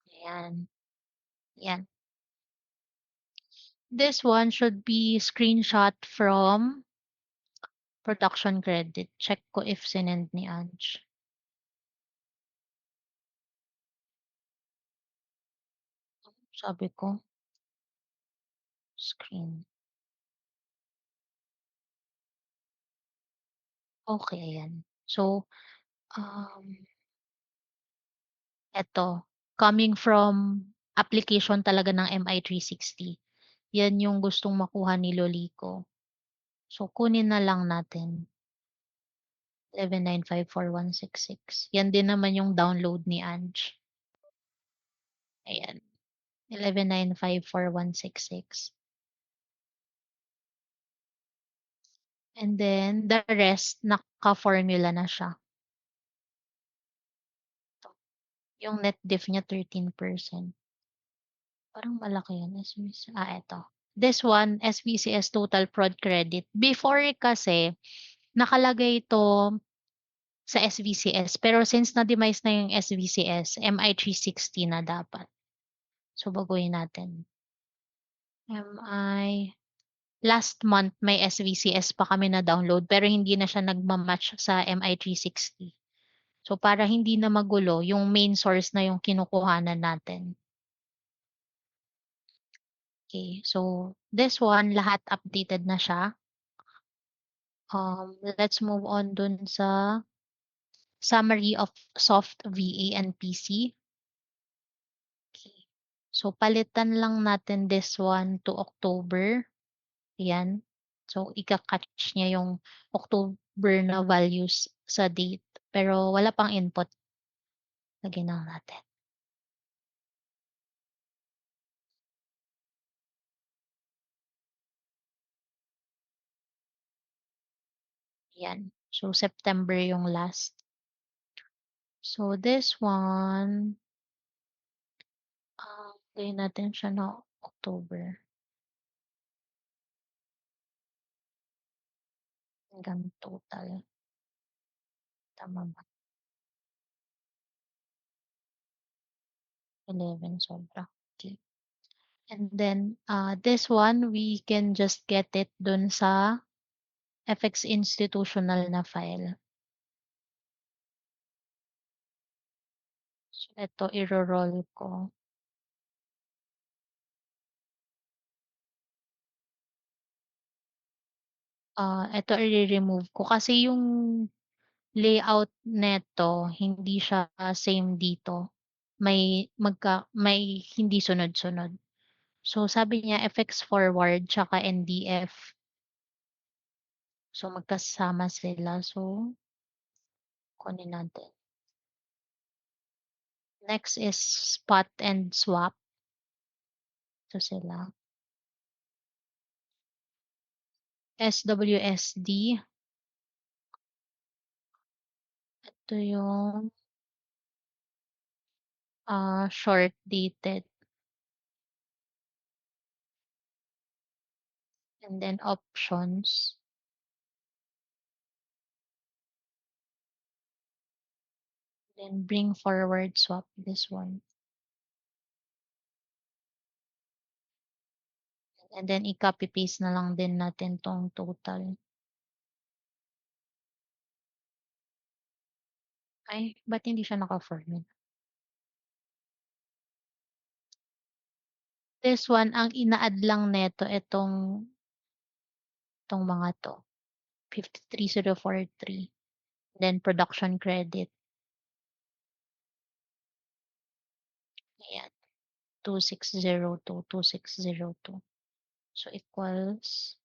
Ayan. Yan. This one should be screenshot from production credit. Check ko if sinend ni Ange. Sabi ko, screen. Okay, ayan. So, eto, coming from application talaga ng MI360. Yan yung gustong makuha ni Lolico. So, kunin na lang natin. 11,954,166. Yan din naman yung download ni Ange. Ayan. 11,954,166. And then, the rest, naka-formula na siya. Yung net diff niya 13%. Parang malaki yun. Eto. This one, SBCS total prod credit. Before kasi, nakalagay ito sa SBCS. Pero since na-demise na yung SBCS, MI360 na dapat. So, baguhin natin. MI, last month may SVCS pa kami na download pero hindi na siya nagma-match sa MI360. So para hindi na magulo, yung main source na yung kinukuhanan natin. Okay, so this one, lahat updated na siya. Let's move on dun sa summary of soft VA and PC. Okay. So palitan lang natin this one to October. Ayan. So, ika-catch niya yung October na values sa date. Pero wala pang input. Lagyan lang natin. Yan. So, September yung last. So, this one, gawin natin siya na October. Hanggang total. Tama ba? 11 sobra. Okay. And then, this one, we can just get it dun sa FX institutional na file. So, ito, iro-roll ko. Eto i-re-remove ko kasi yung layout neto hindi siya same dito. May hindi sunod-sunod. So sabi niya FX forward tsaka NDF. So magkasama sila. So kunin natin. Next is spot and swap. Ito sila. SWSD. Ito yung short dated. And then options. Then bring forward swap, this one. And then i-copy paste na lang din natin tong total. Ay, ba't hindi siya naka-formula? This one, ang ina-add lang neto itong mga to. 53043. Then production credit. Ayan. 2602, 2602. So equals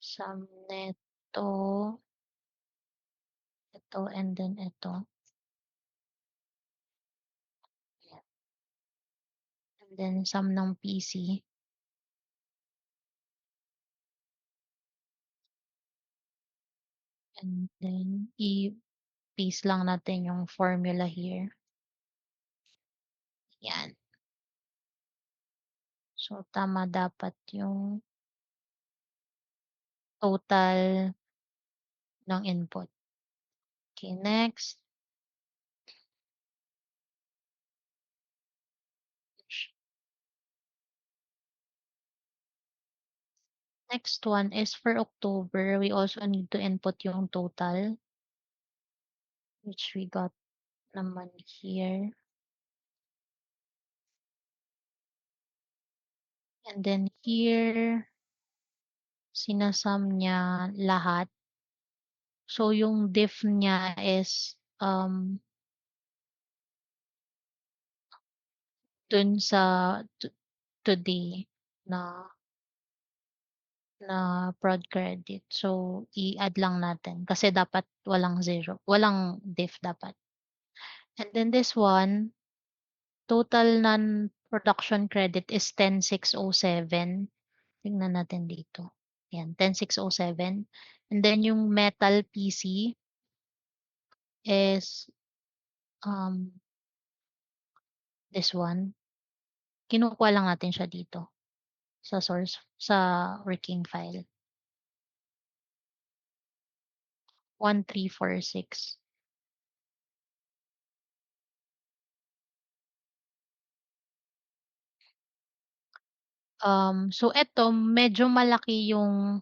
sum neto, ito, and then ito. Ayan. And then sum ng PC. And then i-paste lang natin yung formula here. Yan. So tama dapat yung total ng input. Okay, next. Next one is for October. We also need to input yung total, which we got naman here. And then here, sinasum niya lahat. So yung diff niya is dun sa today na prod credit. So i-add lang natin kasi dapat walang zero, walang diff dapat. And then this one, total non-production credit is 10,607. Tingnan natin dito. Yan, 10,607. And then yung metal PC is this one. Kinukuha lang natin siya dito sa source, sa working file. 1346. So eto medyo malaki yung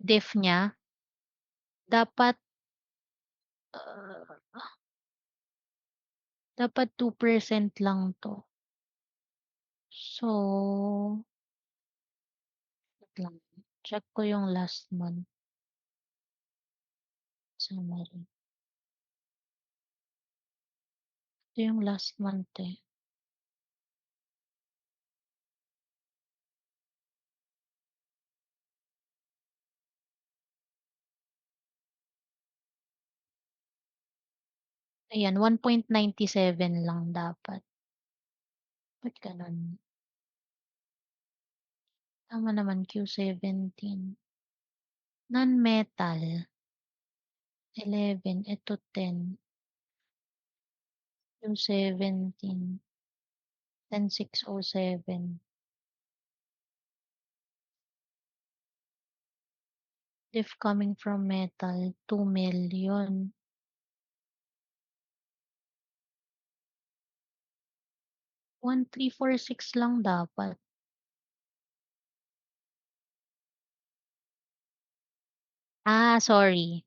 diff niya. Dapat dapat 2% lang 'to. So, wait lang. Check ko yung last month. Summary. Ito yung last month eh. Ayan, 1.97 lang dapat. Ba't ganun? Tama naman Q17. Non-metal. 11. Ito 10. Q17. 10,607. If coming from metal, 2 million. 1346 lang dapat. Sorry.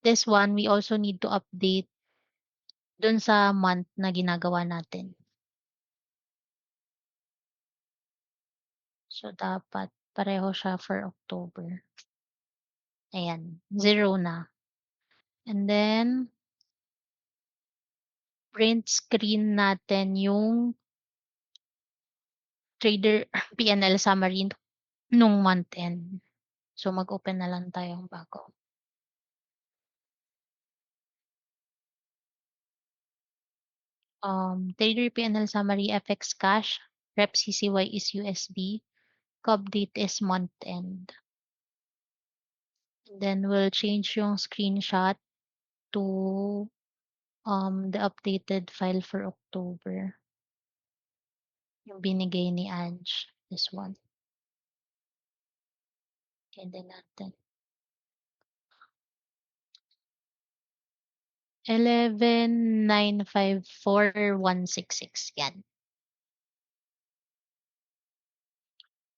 This one, we also need to update dun sa month na ginagawa natin. So, dapat pareho siya for October. Ayan, 0 na. And then, print screen natin yung trader P&L summary nung month end. So, mag-open na lang tayong bago. Trader PNL summary FX cash, rep CCY is USD, COB date is month end. Then we'll change yung screenshot to the updated file for October. Yung binigay ni Ange, this one. And then natin. 11,954,166 yan.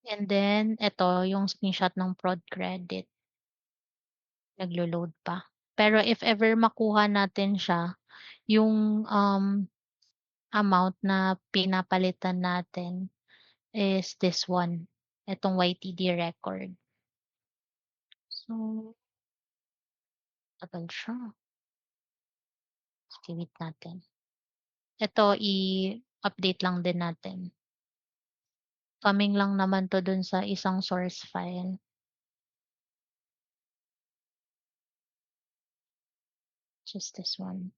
And then eto yung screenshot ng prod credit, naglo-load pa. Pero if ever makuha natin siya, yung, amount na pinapalitan natin is this one, itong YTD record. So, tagal siya. Wait natin. Ito i-update lang din natin. Coming lang naman 'to dun sa isang source file. Just this one.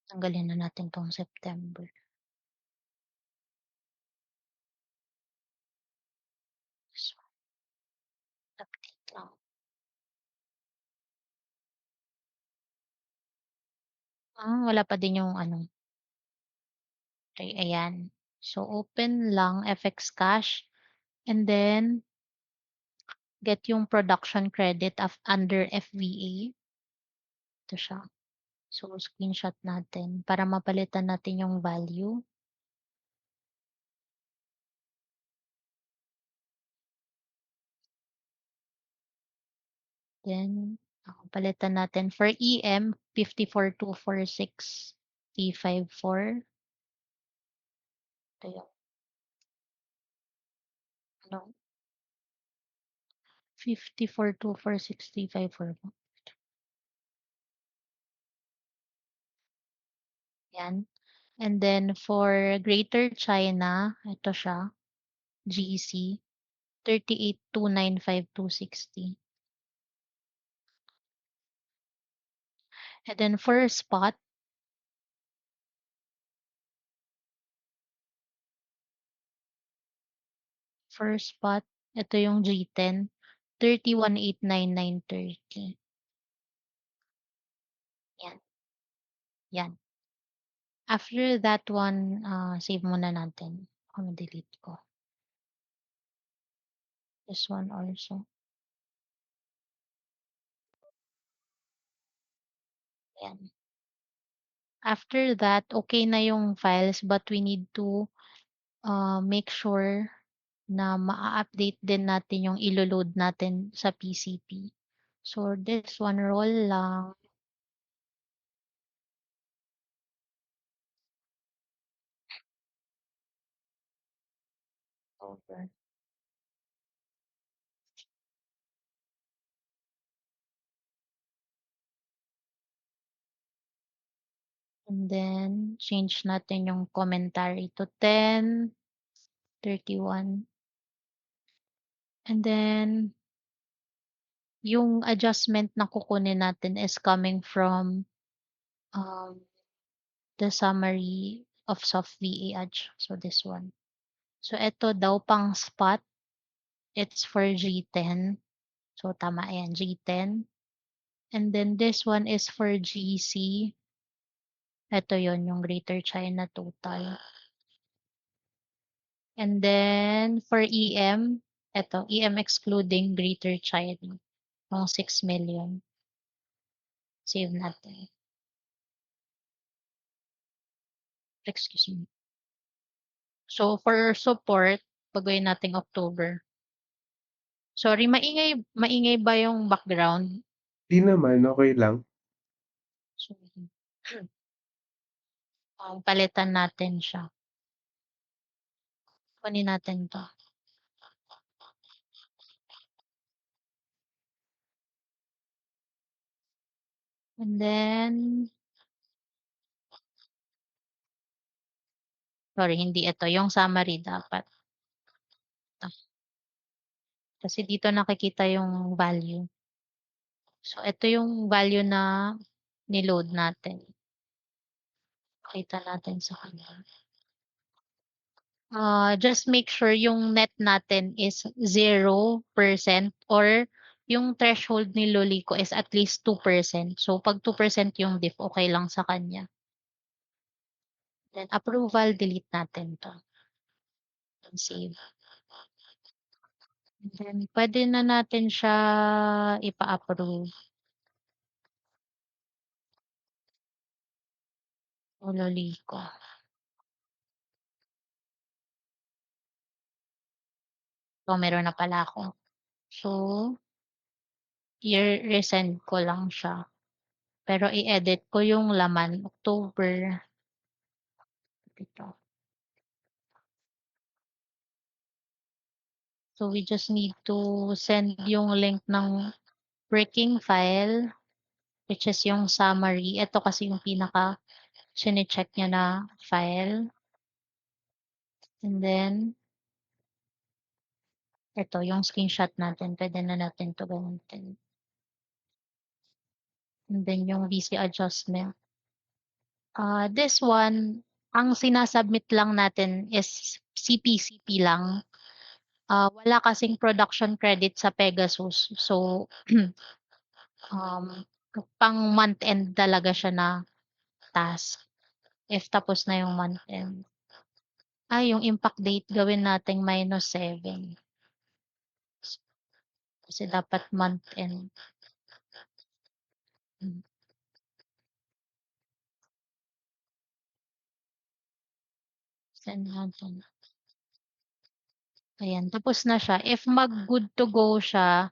Tanggalin na natin 'tong September. This one, update lang. Wala pa din yung ano, okay, ayan. So, open lang FX cash and then get yung production credit under FVA. Ito siya. So, screenshot natin para mapalitan natin yung value. Then, palitan natin for EM 54,246 T54. Ito yung ano, 54,246 T54 ba? Yan. And then for Greater China, ito siya, GC 38,295,260. And then for spot, ito yung G10 31,899,30. Yan, yan. After that one, save muna natin. Delete ko. This one also. Yan. After that, okay na yung files but we need to make sure na maa-update din natin yung ilo-load natin sa PCP. So this one, roll lang. Over. And then, change natin yung commentary to 10, 31. And then, yung adjustment na kukunin natin is coming from um, the summary of soft VAH. So this one. So ito daw pang spot, it's for G10. So tama yan, G10. And then this one is for GC. Ito yon yung Greater China total. And then for EM, ito, EM excluding Greater China. Yung 6 million. Save natin. Excuse me. So for support, pagawin natin October. Sorry, maingay ba yung background? 'Di naman, okey lang. Sorry. Palitan natin siya. Kunin natin 'to. And then sorry, hindi ito, yung summary dapat. Ito. Kasi dito nakikita yung value. So ito yung value na ni-load natin. Pakita natin sa kanya. Just make sure yung net natin is 0% or yung threshold ni Lolico is at least 2%. So 'pag 2% yung diff, okey lang sa kanya. Then approval, delete natin 'to, then save. And then puwede na natin siya ipa-approve o Lolico. So meron na pala ako. So i-resend ko lang siya, pero i-edit ko yung laman October, ito. So we just need to send yung link ng working file, which is yung summary. Ito kasi yung pinaka chine-check niya na file. And then ito yung screenshot natin, puwede na natin 'to gamitin. And then yung VC adjustment. This one, ang sina-submit lang natin is CPCP lang. Wala kasing production credit sa Pegasus. So, um, pang month end talaga siya na task, if tapos na yung month end. Yung impact date gawin nating -7 kasi dapat month end. Hmm, send natin. Ayan, tapos na siya. If mag-good to go siya,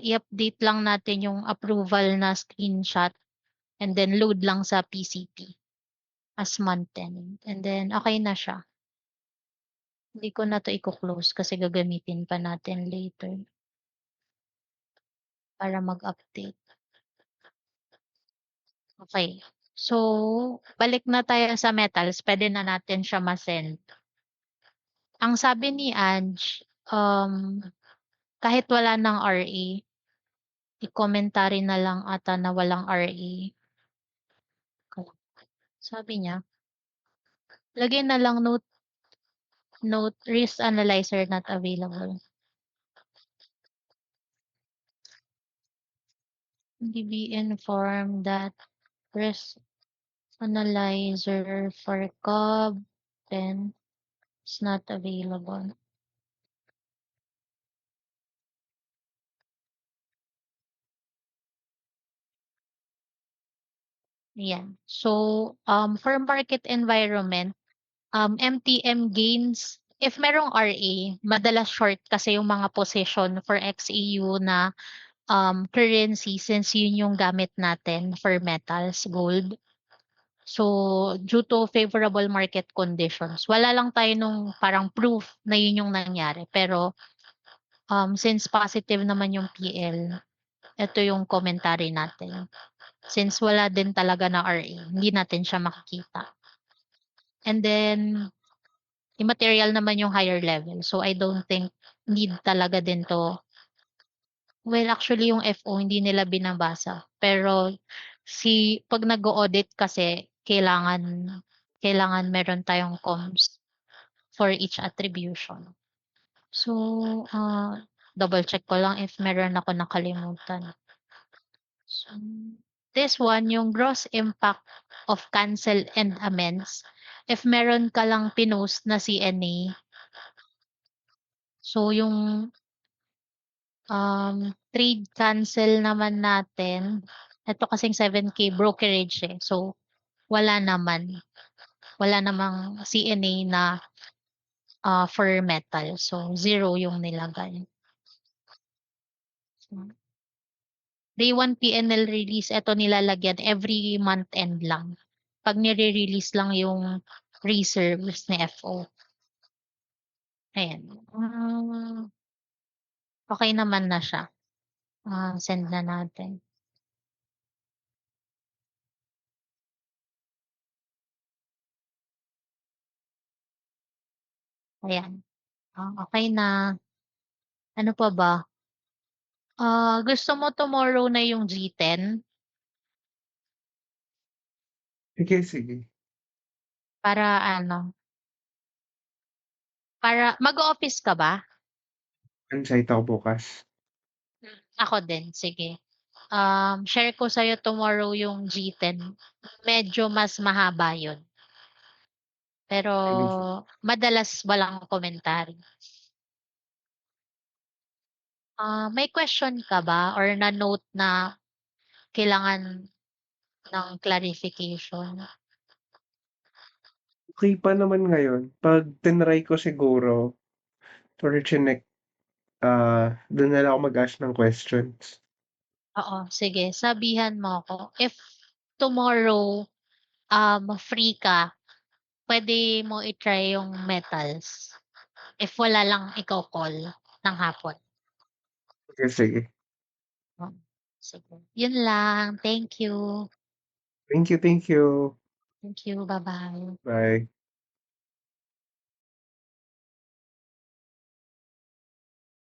i-update lang natin yung approval na screenshot and then load lang sa PCP as month end, and then okey na siya. Hindi ko na 'to iko-close kasi gagamitin pa natin later para mag-update. Okey. So, balik na tayo sa metals, puwede na natin siya ma-send. Ang sabi ni Ange, kahit wala ng RA, i-commentary na lang ata na walang RA. Sabi niya, lagyan na lang note note risk analyzer not available. Be informed that risk analyzer for COB 10 is not available. Ayan. So, for market environment, MTM gains, if merong RA, madalas short kasi yung mga position for XAU na currency since yun yung gamit natin for metals, gold. So, due to favorable market conditions, wala lang tayo nung parang proof na yun yung nangyari. Pero since positive naman yung PL, ito yung commentary natin. Since wala din talaga na RA, hindi natin siya makikita. And then, immaterial naman yung higher level. So, I don't think need talaga din 'to. Well, actually yung FO hindi nila binabasa. Pero 'pag nag-o-audit kasi kailangan meron tayong comms for each attribution. So, double check ko lang if meron ako nakalimutan. So, this one, yung gross impact of cancel and amends, if meron ka lang pinost na CNA, so yung trade cancel naman natin, eto kasing 7K brokerage, eh. So, wala naman. Wala namang CNA na, for metal. So, 0 yung nilagay. So, day 1 PNL release, eto nilalagyan every month end lang. 'Pag nire-release lang yung reserves ni FO. Ayan. Okey naman na siya. Send na natin. Ayan. Okey na. Ano pa ba? Gusto mo tomorrow na yung G10 Sige, sige. para ano, para mag-o-office ka ba? On-site ako bukas. Ako din, sige. Share ko sa'yo tomorrow yung G10. Medyo mas mahaba yun, pero Sige, sige. madalas walang komentaryo. May question ka ba or na-note na kailangan ng clarification? Okey pa naman ngayon, 'pag tinry ko siguro or chineck, dun na lang ako mag-ask ng questions. Oo, sige sabihan mo ako. If tomorrow, free ka, puwede mo i-try yung metals. If wala lang ikaw call ng hapon. Sige, sige. Hmm, sige. Yun lang, thank you. Thank you, thank you. Thank you, ba-bye. Bye.